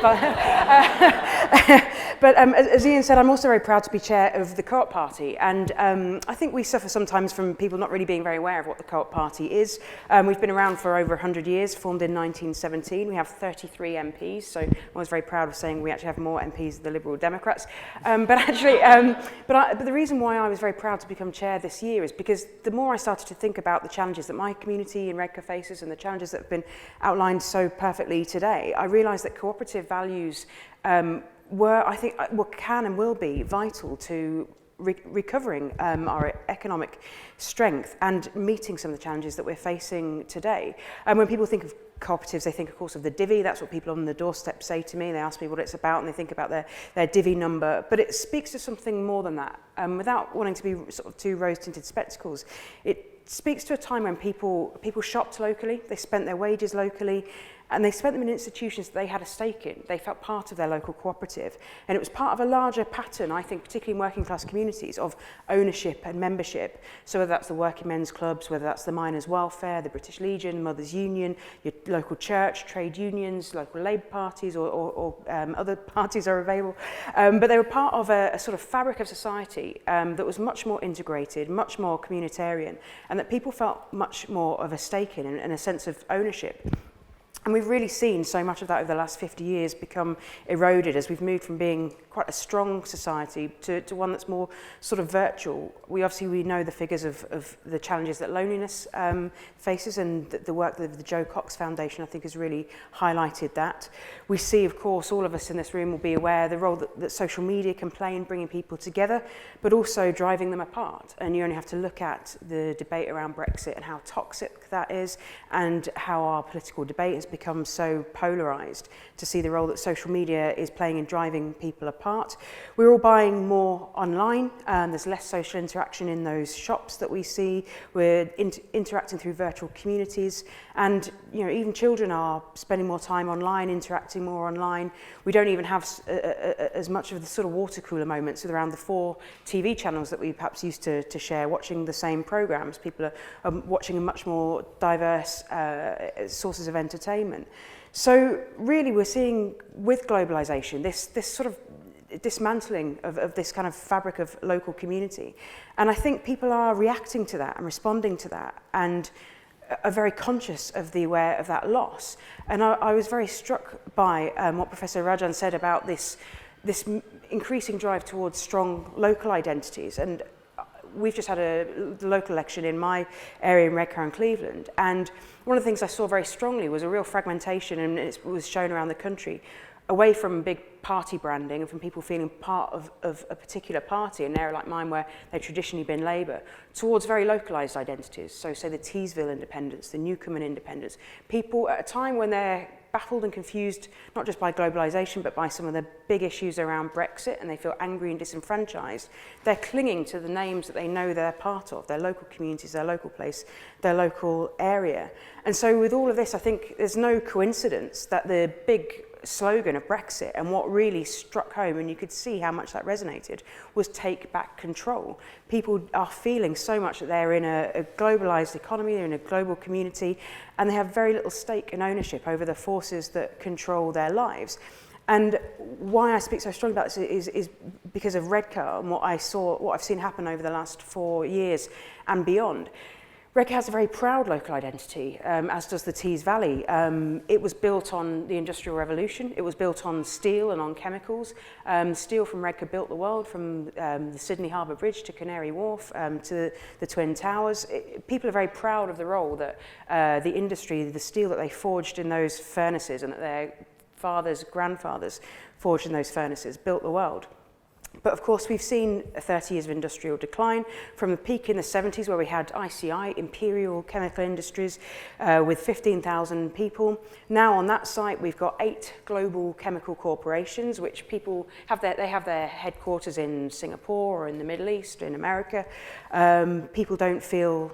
But as Ian said, I'm also very proud to be chair of the Co-op Party, and I think we suffer sometimes from people not really being very aware of what the Co-op Party is. We've been around for over 100 years, formed in 1917. We have 33 MPs, so I was very proud of saying we actually have more MPs than the Liberal Democrats. But the reason why I was very proud to become chair this year is because the more I started to think about the challenges that my community in Redcar faces and the challenges that have been outlined so perfectly today, I realised that cooperative values can and will be vital to recovering our economic strength and meeting some of the challenges that we're facing today. And when people think of cooperatives, they think, of course, of the divvy. That's what people on the doorstep say to me. They ask me what it's about, and they think about their divvy number. But it speaks to something more than that. Without wanting to be sort of too rose-tinted spectacles, it speaks to a time when people shopped locally, they spent their wages locally, and they spent them in institutions that they had a stake in. They felt part of their local cooperative. And it was part of a larger pattern, I think, particularly in working class communities, of ownership and membership. So whether that's the working men's clubs, whether that's the miners' welfare, the British Legion, Mothers' Union, your local church, trade unions, local Labour parties, or other parties are available. But they were part of a sort of fabric of society that was much more integrated, much more communitarian, and that people felt much more of a stake in and a sense of ownership. And we've really seen so much of that over the last 50 years become eroded as we've moved from being quite a strong society to one that's more sort of virtual. We know the figures of the challenges that loneliness faces, and the work that the Joe Cox Foundation, I think, has really highlighted that. We see, of course, all of us in this room will be aware of the role that social media can play in bringing people together, but also driving them apart. And you only have to look at the debate around Brexit and how toxic that is, and how our political debate has become so polarised, to see the role that social media is playing in driving people apart. We're all buying more online, there's less social interaction in those shops that we see. We're interacting through virtual communities, and even children are spending more time online, interacting more online. We don't even have as much of the sort of water cooler moments with around the 4 TV channels that we perhaps used to share, watching the same programmes. People are watching a much more diverse sources of entertainment. So really we're seeing with globalisation this sort of dismantling of this kind of fabric of local community. And I think people are reacting to that and responding to that, and are very conscious of that loss. And I was very struck by what Professor Rajan said about this increasing drive towards strong local identities. And we've just had the local election in my area in Redcar and Cleveland, and one of the things I saw very strongly was a real fragmentation, and it was shown around the country, away from big party branding and from people feeling part of a particular party, an area like mine where they've traditionally been Labour, towards very localised identities. So say the Teesville independents, the Newcomen independents, people at a time when they're baffled and confused, not just by globalisation, but by some of the big issues around Brexit, and they feel angry and disenfranchised, they're clinging to the names that they know they're part of, their local communities, their local place, their local area. And so with all of this, I think there's no coincidence that the big slogan of Brexit, and what really struck home, and you could see how much that resonated, was take back control. People are feeling so much that they're in a globalised economy, they're in a global community, and they have very little stake and ownership over the forces that control their lives. And why I speak so strongly about this is because of Redcar and what I've seen happen over the last 4 years and beyond. Redcar has a very proud local identity, as does the Tees Valley. It was built on the Industrial Revolution. It was built on steel and on chemicals. Steel from Redcar built the world, from the Sydney Harbour Bridge to Canary Wharf to the Twin Towers. People are very proud of the role that the industry, the steel that they forged in those furnaces, and that their fathers, grandfathers forged in those furnaces, built the world. But of course, we've seen 30 years of industrial decline from the peak in the 70s, where we had ICI, Imperial Chemical Industries, with 15,000 people. Now on that site, we've got 8 global chemical corporations, which people have they have their headquarters in Singapore or in the Middle East, in America. People don't feel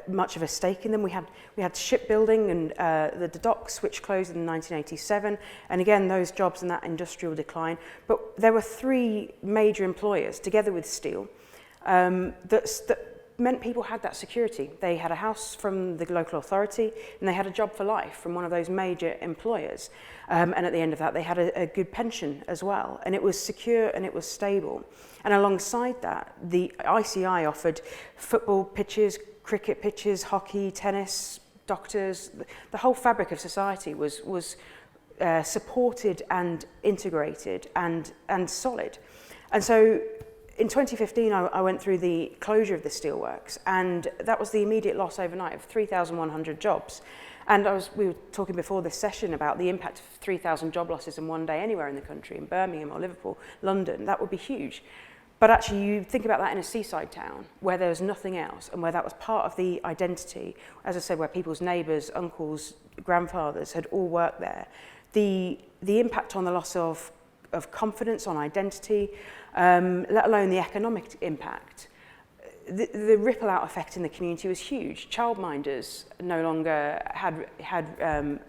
much of a stake in them. We had shipbuilding and the docks, which closed in 1987, and again those jobs in that industrial decline. But there were 3 major employers, together with steel, that meant people had that security. They had a house from the local authority, and they had a job for life from one of those major employers. And at the end of that, they had a good pension as well. And it was secure and it was stable. And alongside that, the ICI offered football pitches, cricket pitches, hockey, tennis, doctors. The whole fabric of society was supported and integrated and solid. And so in 2015, I went through the closure of the steelworks, and that was the immediate loss overnight of 3,100 jobs. And we were talking before this session about the impact of 3,000 job losses in one day anywhere in the country, in Birmingham or Liverpool, London. That would be huge. But actually, you think about that in a seaside town where there's nothing else, and where that was part of the identity, as I said, where people's neighbours, uncles, grandfathers had all worked there. The impact on the loss of confidence, on identity, let alone the economic impact. The ripple out effect in the community was huge. Childminders no longer had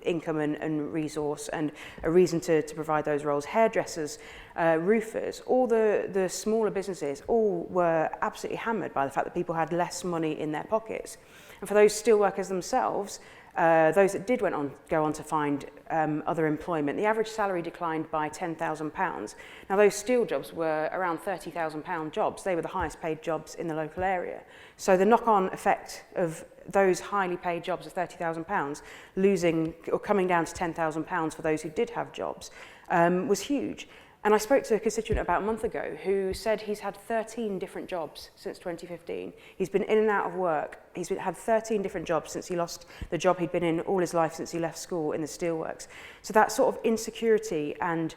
income and resource and a reason to provide those roles. Hairdressers, roofers, all the smaller businesses all were absolutely hammered by the fact that people had less money in their pockets. And for those steelworkers themselves, those that did go on to find other employment, the average salary declined by £10,000. Now those steel jobs were around £30,000 jobs. They were the highest paid jobs in the local area. So the knock-on effect of those highly paid jobs of £30,000 losing or coming down to £10,000 for those who did have jobs was huge. And I spoke to a constituent about a month ago who said he's had 13 different jobs since 2015. He's been in and out of work. He's had 13 different jobs since he lost the job he'd been in all his life since he left school in the steelworks. So that sort of insecurity and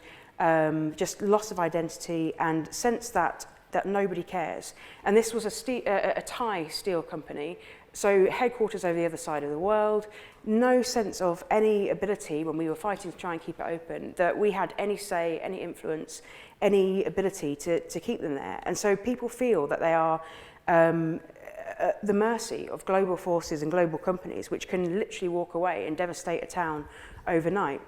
just loss of identity and sense that nobody cares. And this was a Thai steel company, so headquarters over the other side of the world, no sense of any ability when we were fighting to try and keep it open, that we had any say, any influence, any ability to keep them there. And so people feel that they are at the mercy of global forces and global companies which can literally walk away and devastate a town overnight.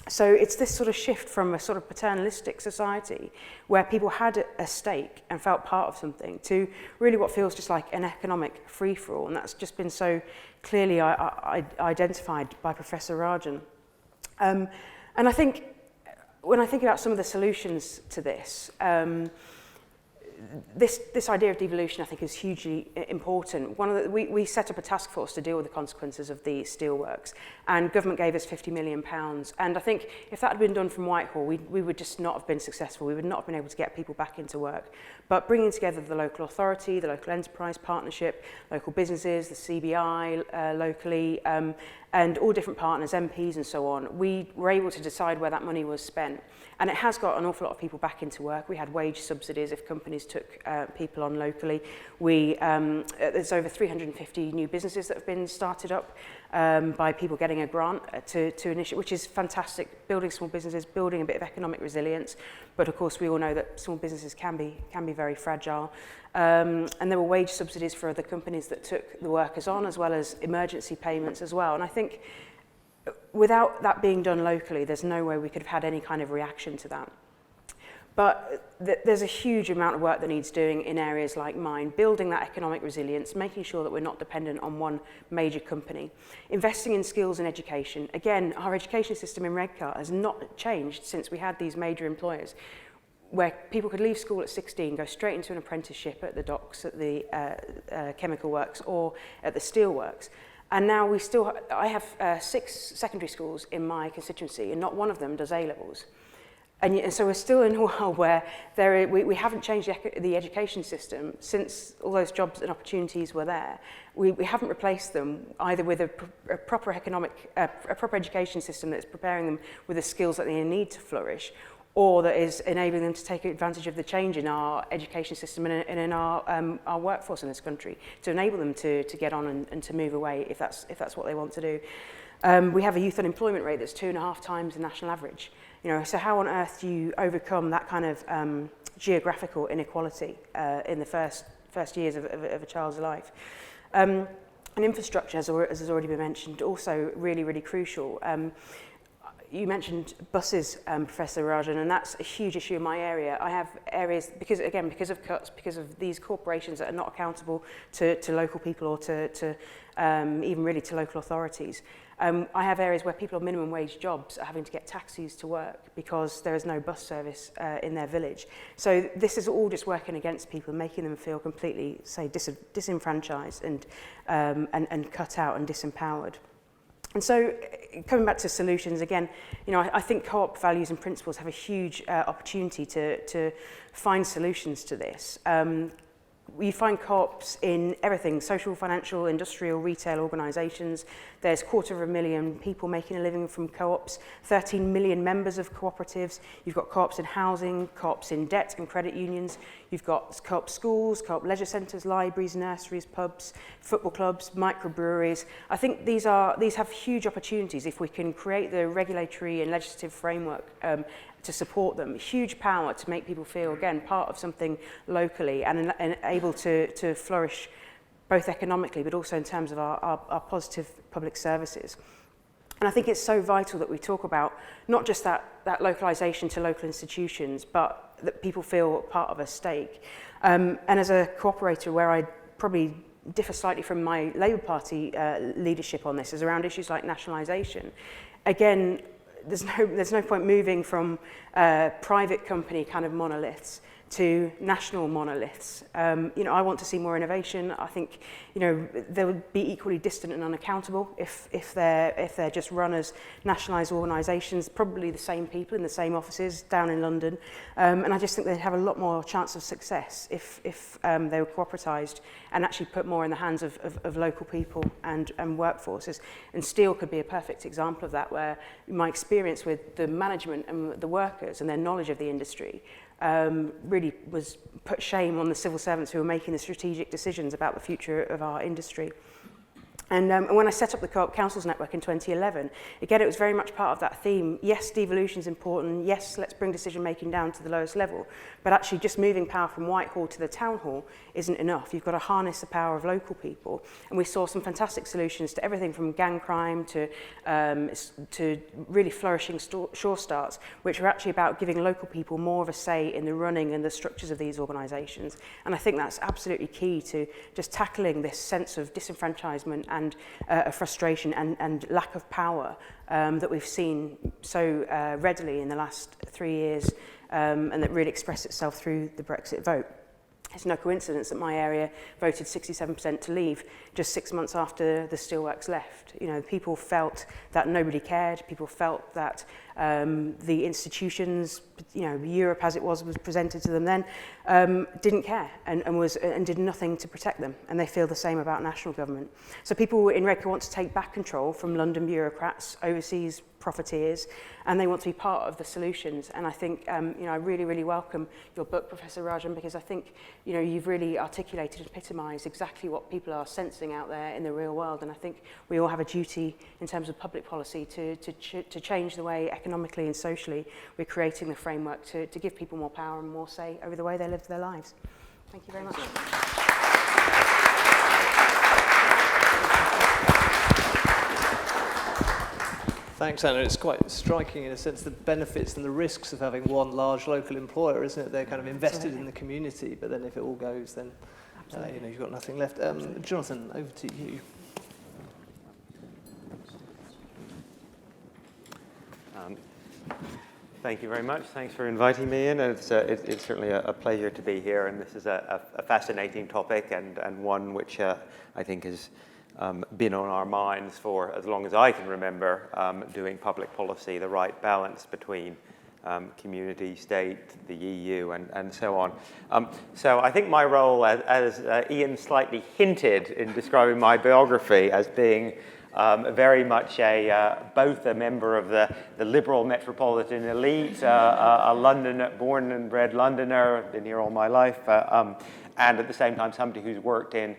So it's this sort of shift from a sort of paternalistic society where people had a stake and felt part of something to really what feels just like an economic free-for-all. And that's just been so clearly identified by Professor Rajan. And I think when I think about some of the solutions to this, this idea of devolution, I think, is hugely important. We set up a task force to deal with the consequences of the steelworks, and government gave us £50 million. And I think if that had been done from Whitehall, we would just not have been successful. We would not have been able to get people back into work. But bringing together the local authority, the local enterprise partnership, local businesses, the CBI locally, and all different partners, MPs and so on, we were able to decide where that money was spent. And it has got an awful lot of people back into work. We had wage subsidies if companies took people on locally. There's over 350 new businesses that have been started up by people getting a grant to initiate, which is fantastic. Building small businesses, building a bit of economic resilience. But of course, we all know that small businesses can be very fragile. And there were wage subsidies for the companies that took the workers on, as well as emergency payments as well. And I think without that being done locally, there's no way we could have had any kind of reaction to that. But there's a huge amount of work that needs doing in areas like mine, building that economic resilience, making sure that we're not dependent on one major company, investing in skills and education. Again, our education system in Redcar has not changed since we had these major employers, where people could leave school at 16, go straight into an apprenticeship at the docks, at the chemical works, or at the steel works. And now I have 6 secondary schools in my constituency, and not one of them does A-levels. And so we're still in a world where we haven't changed the education system since all those jobs and opportunities were there. We haven't replaced them either with a proper education system that's preparing them with the skills that they need to flourish, or that is enabling them to take advantage of the change in our education system and in our workforce in this country, to enable them to get on and to move away if that's what they want to do. We have a youth unemployment rate that's 2.5 times the national average. So how on earth do you overcome that kind of geographical inequality in the first years of a child's life? And infrastructure, as has already been mentioned, also really, really crucial. you mentioned buses, Professor Rajan, and that's a huge issue in my area. I have areas, because of cuts, because of these corporations that are not accountable to local people or to even really to local authorities. I have areas where people on minimum wage jobs are having to get taxis to work because there is no bus service in their village. So this is all just working against people, making them feel completely, say, disenfranchised and cut out and disempowered. And so, coming back to solutions again, I think co-op values and principles have a huge opportunity to find solutions to this. We find co-ops in everything: social, financial, industrial, retail organisations. There's 250,000 people making a living from co-ops, 13 million members of cooperatives. You've got co-ops in housing, co-ops in debt and credit unions. You've got co-op schools, co-op leisure centres, libraries, nurseries, pubs, football clubs, microbreweries. I think these have huge opportunities if we can create the regulatory and legislative framework to support them. Huge power to make people feel, again, part of something locally and able to flourish both economically but also in terms of our positive public services. And I think it's so vital that we talk about not just that localisation to local institutions, but that people feel part of a stake. And as a cooperator, where I probably differ slightly from my Labour Party leadership on this, is around issues like nationalisation. Again, there's no point moving from private company kind of monoliths to national monoliths. I want to see more innovation. I think, they would be equally distant and unaccountable if they're just run as nationalised organisations, probably the same people in the same offices down in London. And I just think they'd have a lot more chance of success if they were cooperatised and actually put more in the hands of local people and workforces. And steel could be a perfect example of that, where my experience with the management and the workers and their knowledge of the industry really was put shame on the civil servants who were making the strategic decisions about the future of our industry. And when I set up the Co-op Councils Network in 2011, again, it was very much part of that theme. Yes, devolution is important. Yes, let's bring decision-making down to the lowest level. But actually, just moving power from Whitehall to the Town Hall isn't enough. You've got to harness the power of local people. And we saw some fantastic solutions to everything from gang crime to really flourishing Sure Starts, which were actually about giving local people more of a say in the running and the structures of these organisations. And I think that's absolutely key to just tackling this sense of disenfranchisement and a frustration and lack of power that we've seen so readily in the last 3 years, and that really expressed itself through the Brexit vote. It's no coincidence that my area voted 67% to leave just 6 months after the steelworks left. People felt that nobody cared. People felt that the institutions, Europe as it was presented to them then, didn't care and did nothing to protect them. And they feel the same about national government. So people in Redcar want to take back control from London bureaucrats, overseas profiteers, and they want to be part of the solutions. And I think, I really, really welcome your book, Professor Rajan, because I think, you've really articulated and epitomised exactly what people are sensing out there in the real world. And I think we all have a duty in terms of public policy to change the way economically and socially we're creating the framework to give people more power and more say over the way they live their lives. Thank you very much. Thanks, Anna. It's quite striking, in a sense, the benefits and the risks of having one large local employer, isn't it? They're kind of invested in the community, but then if it all goes, then you've got nothing left. Jonathan, over to you. Thank you very much. Thanks for inviting me in. It's certainly a pleasure to be here, and this is a fascinating topic and one which I think has been on our minds for as long as I can remember doing public policy, the right balance between community, state, the EU, and so on. So I think my role, as Ian slightly hinted in describing my biography as being very much both a member of the liberal metropolitan elite, a Londoner, born and bred Londoner, been here all my life, and at the same time somebody who's worked in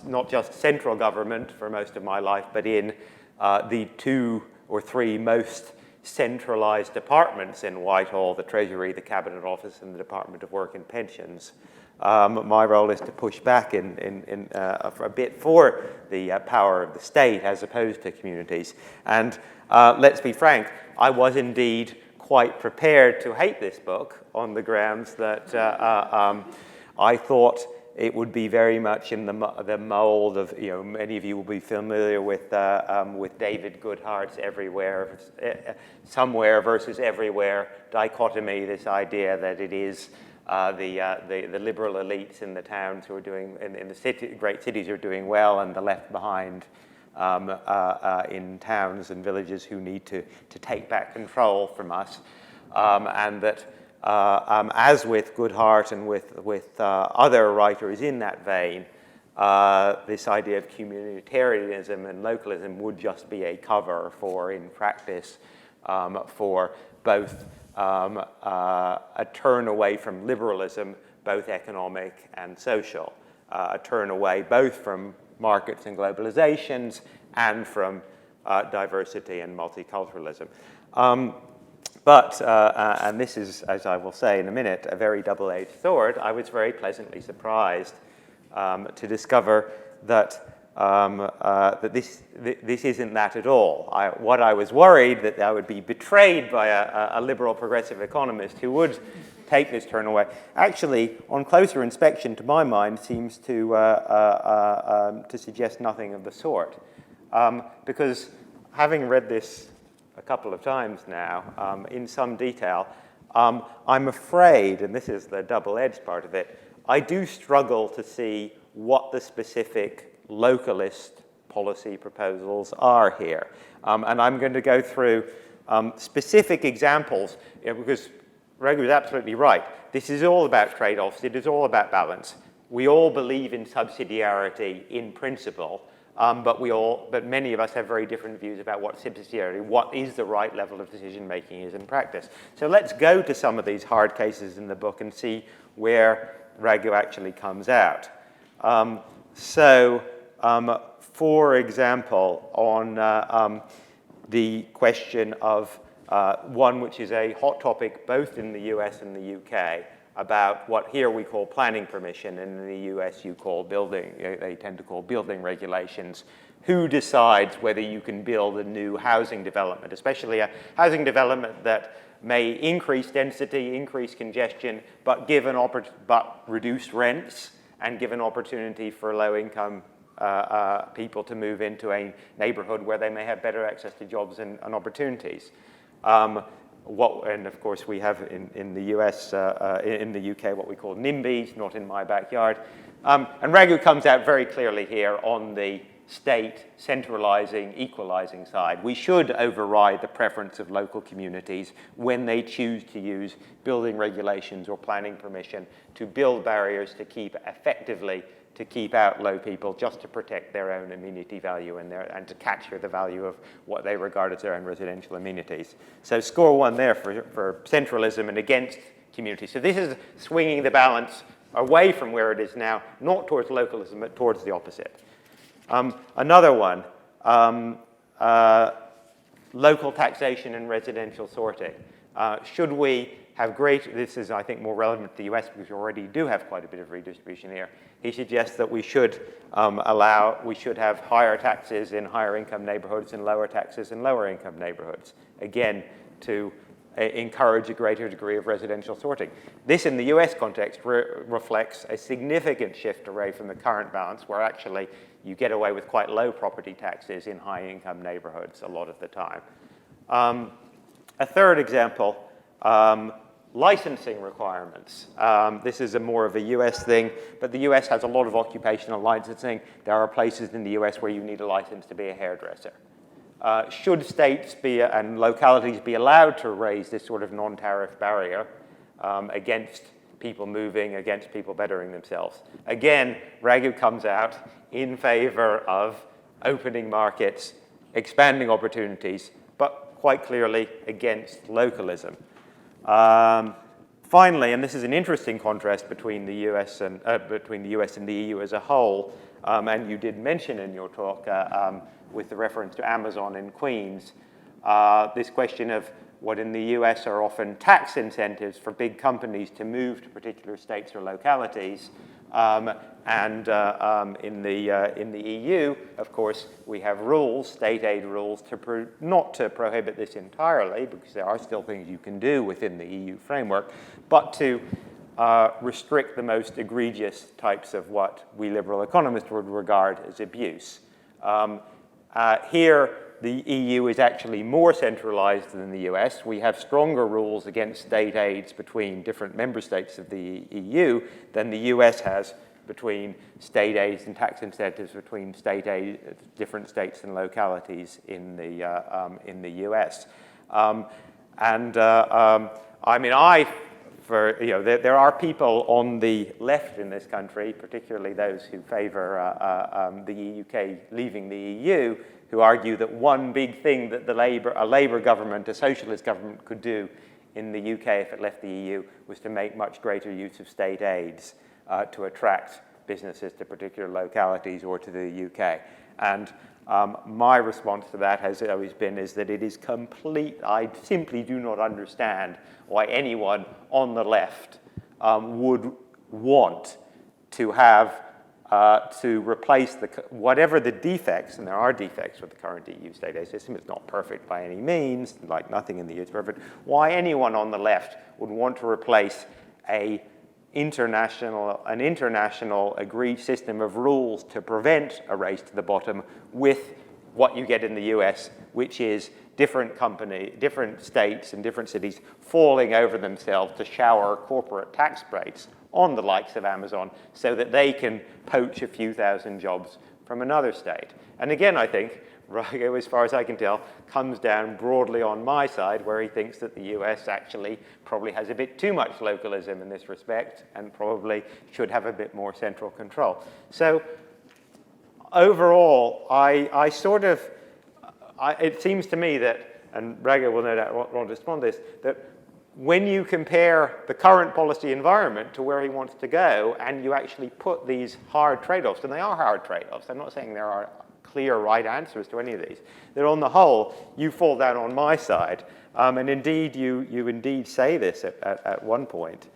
not just central government for most of my life, but in the 2 or 3 most centralised departments in Whitehall: the Treasury, the Cabinet Office, and the Department of Work and Pensions. My role is to push back for a bit for the power of the state as opposed to communities. And let's be frank, I was indeed quite prepared to hate this book on the grounds that I thought it would be very much in the mold of, many of you will be familiar with David Goodhart's everywhere, somewhere versus everywhere dichotomy, this idea that it is the liberal elites in the towns who are doing, in the great cities who are doing well, and the left behind in towns and villages who need to take back control from us, and that as with Goodhart and with other writers in that vein, this idea of communitarianism and localism would just be a cover for, in practice, for both a turn away from liberalism, both economic and social, a turn away both from markets and globalizations and from diversity and multiculturalism. And this is, as I will say in a minute, a very double-edged sword. I was very pleasantly surprised to discover that this isn't that at all. What I was worried that I would be betrayed by a liberal progressive economist who would take this turn away. Actually, on closer inspection, to my mind, seems to suggest nothing of the sort. Because having read this a couple of times now, in some detail, I'm afraid, and this is the double-edged part of it, I do struggle to see what the specific localist policy proposals are here. And I'm going to go through specific examples, because Raghu is absolutely right. This is all about trade-offs. It is all about balance. We all believe in subsidiarity in principle, but many of us have very different views about what subsidiarity, what is the right level of decision-making is in practice. So let's go to some of these hard cases in the book and see where Raghu actually comes out. For example, on the question of one which is a hot topic both in the US and the UK, about what here we call planning permission, and in the US you call building, they tend to call building regulations. Who decides whether you can build a new housing development, especially a housing development that may increase density, increase congestion, but reduce rents and give an opportunity for low-income people to move into a neighborhood where they may have better access to jobs and opportunities. And of course, we have in the US, in the UK, what we call NIMBYs, not in my backyard. And Raghu comes out very clearly here on the state centralizing, equalizing side. We should override the preference of local communities when they choose to use building regulations or planning permission to build barriers to keep out low people, just to protect their own amenity value and to capture the value of what they regard as their own residential amenities. So score one there for centralism and against community. So this is swinging the balance away from where it is now, not towards localism, but towards the opposite. Another one, local taxation and residential sorting. Should we have this is, I think, more relevant to the US because we already do have quite a bit of redistribution here. He suggests that we should have higher taxes in higher income neighborhoods and lower taxes in lower income neighborhoods. Again, to encourage a greater degree of residential sorting. This, in the US context, reflects a significant shift away from the current balance, where actually you get away with quite low property taxes in high income neighborhoods a lot of the time. A third example, licensing requirements. This is more of a US thing, but the US has a lot of occupational licensing. There are places in the US where you need a license to be a hairdresser. Should states and localities be allowed to raise this sort of non-tariff barrier against people moving, against people bettering themselves? Again, Raghu comes out in favor of opening markets, expanding opportunities, but quite clearly against localism. Finally, and this is an interesting contrast between the US and the EU as a whole, and you did mention in your talk with the reference to Amazon in Queens, this question of what in the US are often tax incentives for big companies to move to particular states or localities. In the EU, of course, we have rules, state aid rules, not to prohibit this entirely, because there are still things you can do within the EU framework, but to restrict the most egregious types of what we liberal economists would regard as abuse. Here, the EU is actually more centralized than the US. We have stronger rules against state aids between different member states of the EU than the US has between state aids and tax incentives between different states and localities in the US. There are people on the left in this country, particularly those who favor the UK leaving the EU, who argue that one big thing that a Labour government, a socialist government, could do in the UK if it left the EU was to make much greater use of state aids to attract businesses to particular localities or to the UK. And my response to that has always been is that it is complete. I simply do not understand why anyone on the left would want to have to replace whatever the defects, and there are defects with the current EU state aid system. It's not perfect by any means, like nothing in the EU is perfect. Why anyone on the left would want to replace an international agreed system of rules to prevent a race to the bottom with what you get in the US, which is different states and different cities falling over themselves to shower corporate tax breaks on the likes of Amazon so that they can poach a few thousand jobs from another state. And again, I think, Raghu, as far as I can tell, comes down broadly on my side, where he thinks that the US actually probably has a bit too much localism in this respect and probably should have a bit more central control. So overall, it seems to me that, and Raghu will no doubt want to respond to this, that when you compare the current policy environment to where he wants to go, and you actually put these hard trade-offs, and they are hard trade-offs, I'm not saying there are clear right answers to any of these, that on the whole, you fall down on my side. And indeed, you indeed say this at one point.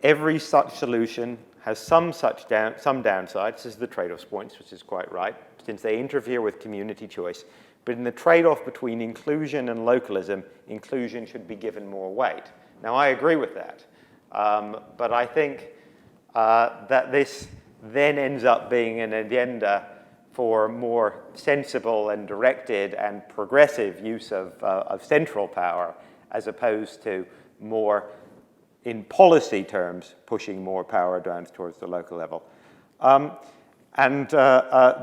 Every such solution has some downsides. This is the trade-offs points, which is quite right, since they interfere with community choice. But in the trade-off between inclusion and localism, inclusion should be given more weight. Now, I agree with that. But I think that this then ends up being an agenda for more sensible and directed and progressive use of central power, as opposed to more, in policy terms, pushing more power down towards the local level.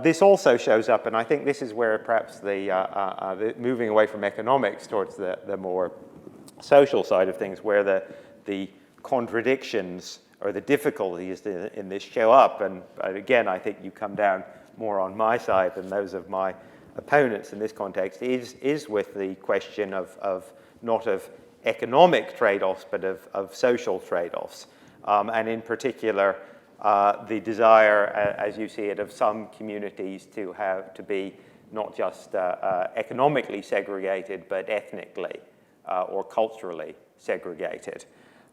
This also shows up, and I think this is where perhaps the moving away from economics towards the more social side of things, where the contradictions or the difficulties in this show up. And again, I think you come down more on my side than those of my opponents in this context, is with the question of not of economic trade-offs, but of social trade-offs. And in particular, the desire, as you see it, of some communities to be not just economically segregated, but ethnically or culturally segregated.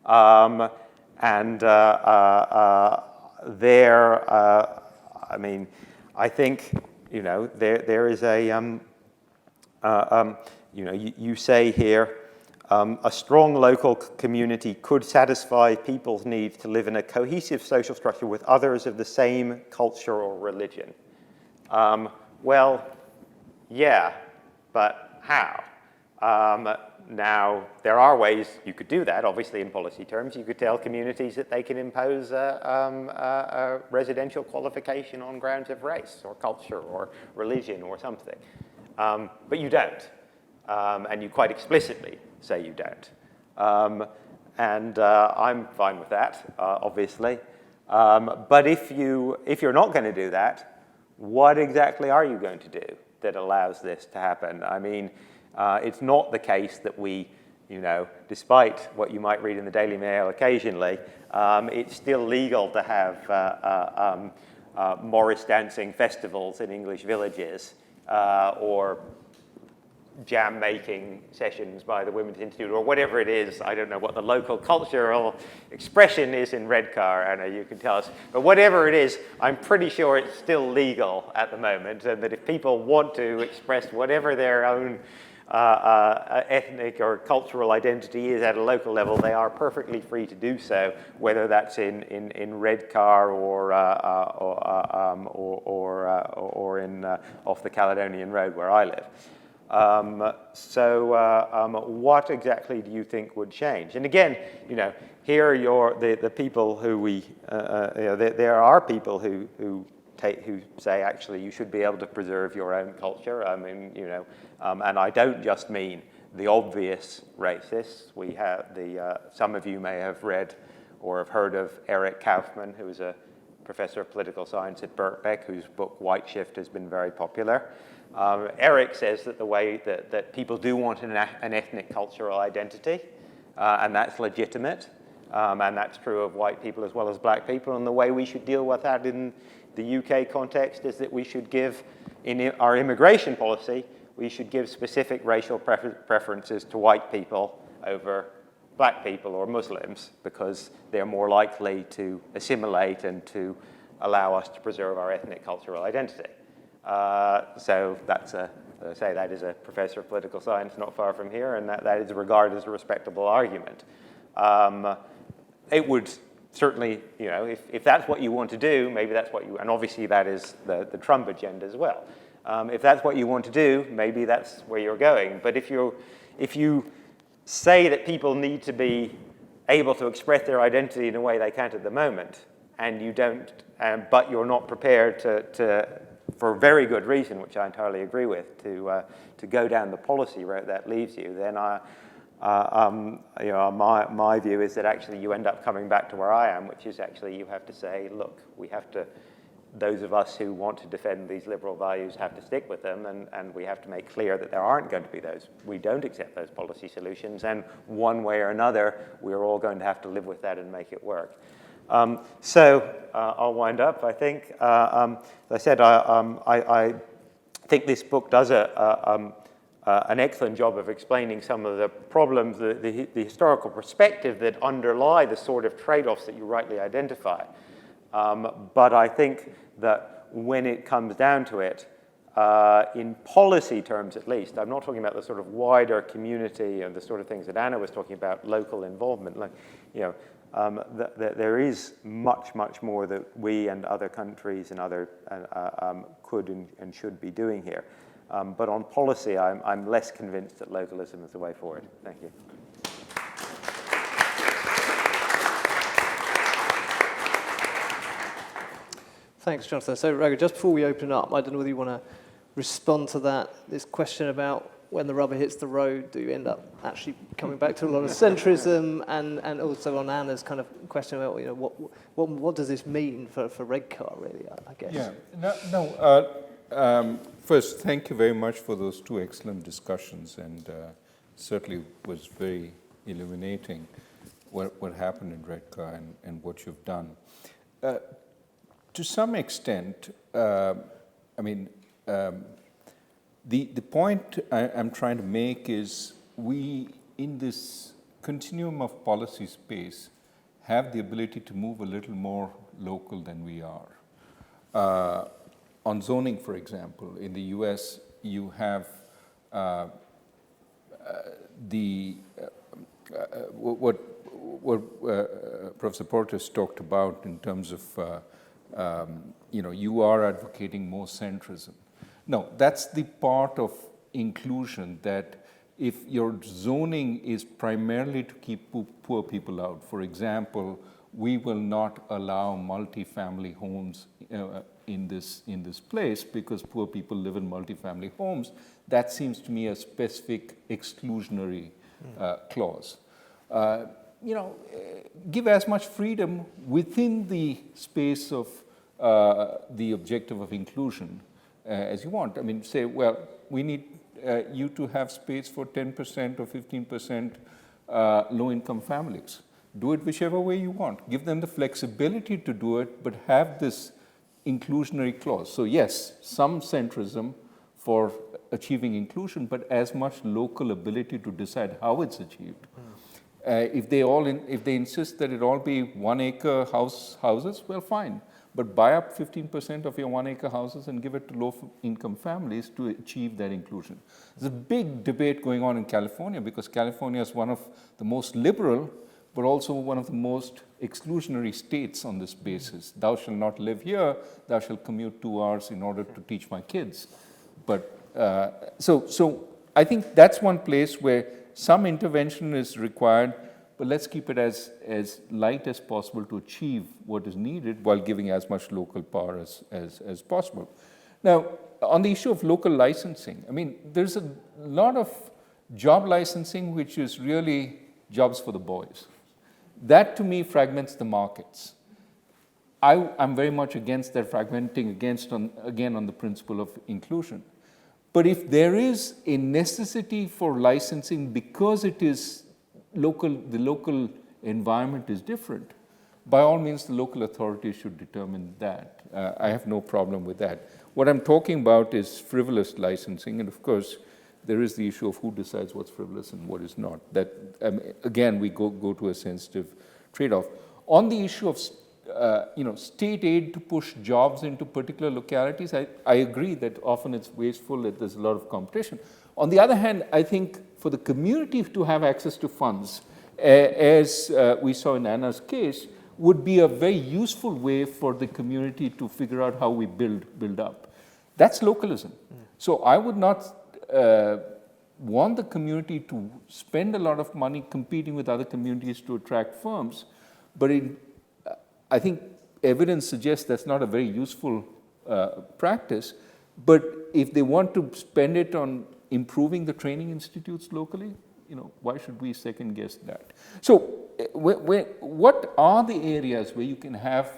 I think, there is a, you say here, a strong local community could satisfy people's needs to live in a cohesive social structure with others of the same culture or religion. Well, yeah, but how? Now, there are ways you could do that, obviously, in policy terms. You could tell communities that they can impose a residential qualification on grounds of race or culture or religion or something. But you don't. And you quite explicitly say you don't. I'm fine with that, obviously. But if you're not going to do that, what exactly are you going to do that allows this to happen? I mean, it's not the case that we, despite what you might read in the Daily Mail occasionally, it's still legal to have Morris dancing festivals in English villages or jam-making sessions by the Women's Institute or whatever it is. I don't know what the local cultural expression is in Redcar, Anna, you can tell us. But whatever it is, I'm pretty sure it's still legal at the moment, and that if people want to express whatever their own ethnic or cultural identity is at a local level, they are perfectly free to do so, whether that's in Redcar or in off the Caledonian Road where I live. What exactly do you think would change? And again, here are the people who we, there are people who say actually you should be able to preserve your own culture. I mean, and I don't just mean the obvious racists. We have some of you may have read or have heard of Eric Kaufman, who is a professor of political science at Birkbeck, whose book White Shift has been very popular. Eric says that the way that people do want an ethnic cultural identity, and that's legitimate, and that's true of white people as well as black people, and the way we should deal with that in the UK context is that we should give, in our immigration policy, we should give specific racial preferences to white people over black people or Muslims, because they're more likely to assimilate and to allow us to preserve our ethnic cultural identity. So that's as I say, that is a professor of political science not far from here, and that is regarded as a respectable argument. It would certainly, if that's what you want to do, maybe that's what you, and obviously that is the Trump agenda as well. If that's what you want to do, maybe that's where you're going. But if you say that people need to be able to express their identity in a way they can't at the moment, and you don't, but you're not prepared to for very good reason, which I entirely agree with, to go down the policy route that leaves you, then my view is that actually you end up coming back to where I am, which is actually you have to say, look, we have to, those of us who want to defend these liberal values have to stick with them, and we have to make clear that there aren't going to be those, we don't accept those policy solutions, and one way or another, we're all going to have to live with that and make it work. I'll wind up, I think. As I said, I think this book does an excellent job of explaining some of the problems, the historical perspective that underlie the sort of trade-offs that you rightly identify. But I think that when it comes down to it, in policy terms at least, I'm not talking about the sort of wider community and the sort of things that Anna was talking about, local involvement, like, there is much, much more that we and other countries and other could and should be doing here. But on policy, I'm less convinced that localism is the way forward. Thank you. Thanks, Jonathan. So, Raghu, just before we open up, I don't know whether you want to respond to this question about when the rubber hits the road, do you end up actually coming back to a lot of centrism, and also on Anna's kind of question about what does this mean for Redcar, really, I guess. Yeah, first, thank you very much for those two excellent discussions, and certainly was very illuminating what happened in Redcar and what you've done. To some extent, the point I'm trying to make is we, in this continuum of policy space, have the ability to move a little more local than we are. On zoning, for example, in the US, you have what Professor Portis talked about in terms of, you are advocating more centrism. No, that's the part of inclusion, that if your zoning is primarily to keep poor people out, for example, we will not allow multifamily homes in this place because poor people live in multifamily homes, that seems to me a specific exclusionary clause. Give as much freedom within the space of the objective of inclusion as you want. I mean, say, well, we need you to have space for 10% or 15% low-income families. Do it whichever way you want. Give them the flexibility to do it, but have this inclusionary clause. So yes, some centrism for achieving inclusion, but as much local ability to decide how it's achieved. If they insist that it all be 1 acre houses, well, fine. But buy up 15% of your 1 acre houses and give it to low income families to achieve that inclusion. There's a big debate going on in California because California is one of the most liberal, but also one of the most exclusionary states on this basis. Thou shalt not live here, thou shalt commute 2 hours in order to teach my kids. But so I think that's one place where some intervention is required, but let's keep it as light as possible to achieve what is needed while giving as much local power as possible. Now, on the issue of local licensing, I mean, there's a lot of job licensing which is really jobs for the boys. That, to me, fragments the markets. I'm very much against that fragmenting, again, on the principle of inclusion. But if there is a necessity for licensing because it is the local environment is different, by all means, the local authorities should determine that. I have no problem with that. What I'm talking about is frivolous licensing, and of course, there is the issue of who decides what's frivolous and what is not. That, again, we go to a sensitive trade-off. On the issue of state aid to push jobs into particular localities, I agree that often it's wasteful, that there's a lot of competition. On the other hand, I think for the community to have access to funds, as we saw in Anna's case, would be a very useful way for the community to figure out how we build up. That's localism. So I would not want the community to spend a lot of money competing with other communities to attract firms, but I think evidence suggests that's not a very useful practice. But if they want to spend it on improving the training institutes locally, why should we second guess that? So what are the areas where you can have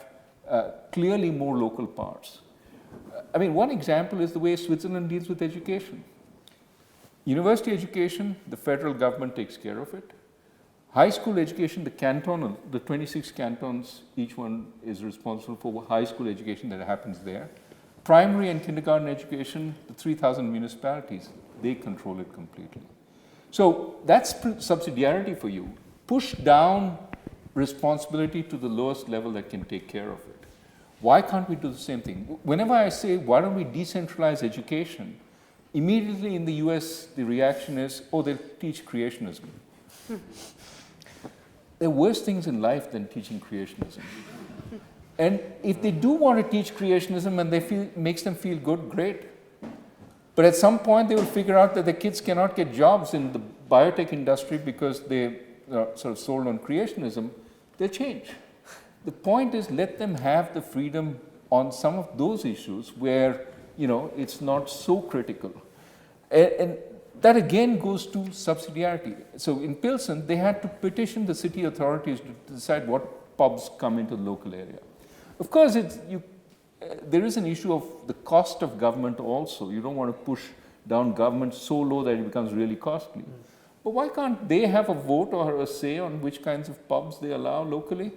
clearly more local powers? I mean, one example is the way Switzerland deals with education. University education, the federal government takes care of it. High school education, the 26 cantons, each one is responsible for high school education that happens there. Primary and kindergarten education, the 3,000 municipalities, they control it completely. So that's subsidiarity for you. Push down responsibility to the lowest level that can take care of it. Why can't we do the same thing? Whenever I say, why don't we decentralize education, immediately in the US, the reaction is, oh, they'll teach creationism. There are worse things in life than teaching creationism. And if they do want to teach creationism and makes them feel good, great. But at some point, they will figure out that the kids cannot get jobs in the biotech industry because they are sort of sold on creationism. They'll change. The point is, let them have the freedom on some of those issues where it's not so critical. And that again goes to subsidiarity. So in Pilsen, they had to petition the city authorities to decide what pubs come into the local area. Of course, there is an issue of the cost of government also. You don't want to push down government so low that it becomes really costly. But why can't they have a vote or a say on which kinds of pubs they allow locally?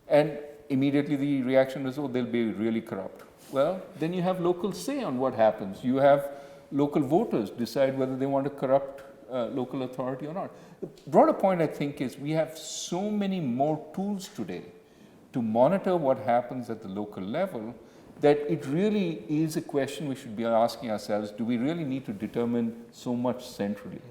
And immediately the reaction is, oh, they'll be really corrupt. Well, then you have local say on what happens. You have local voters decide whether they want to corrupt local authority or not. The broader point, I think, is we have so many more tools today to monitor what happens at the local level that it really is a question we should be asking ourselves, do we really need to determine so much centrally?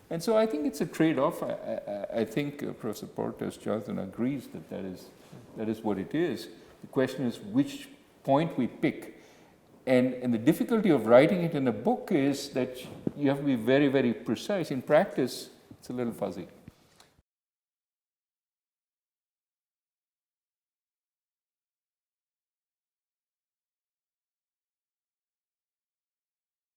And so I think it's a trade-off. I think Professor Porter's Jonathan agrees that is what it is. The question is which point we pick. And the difficulty of writing it in a book is that you have to be very, very precise. In practice, it's a little fuzzy.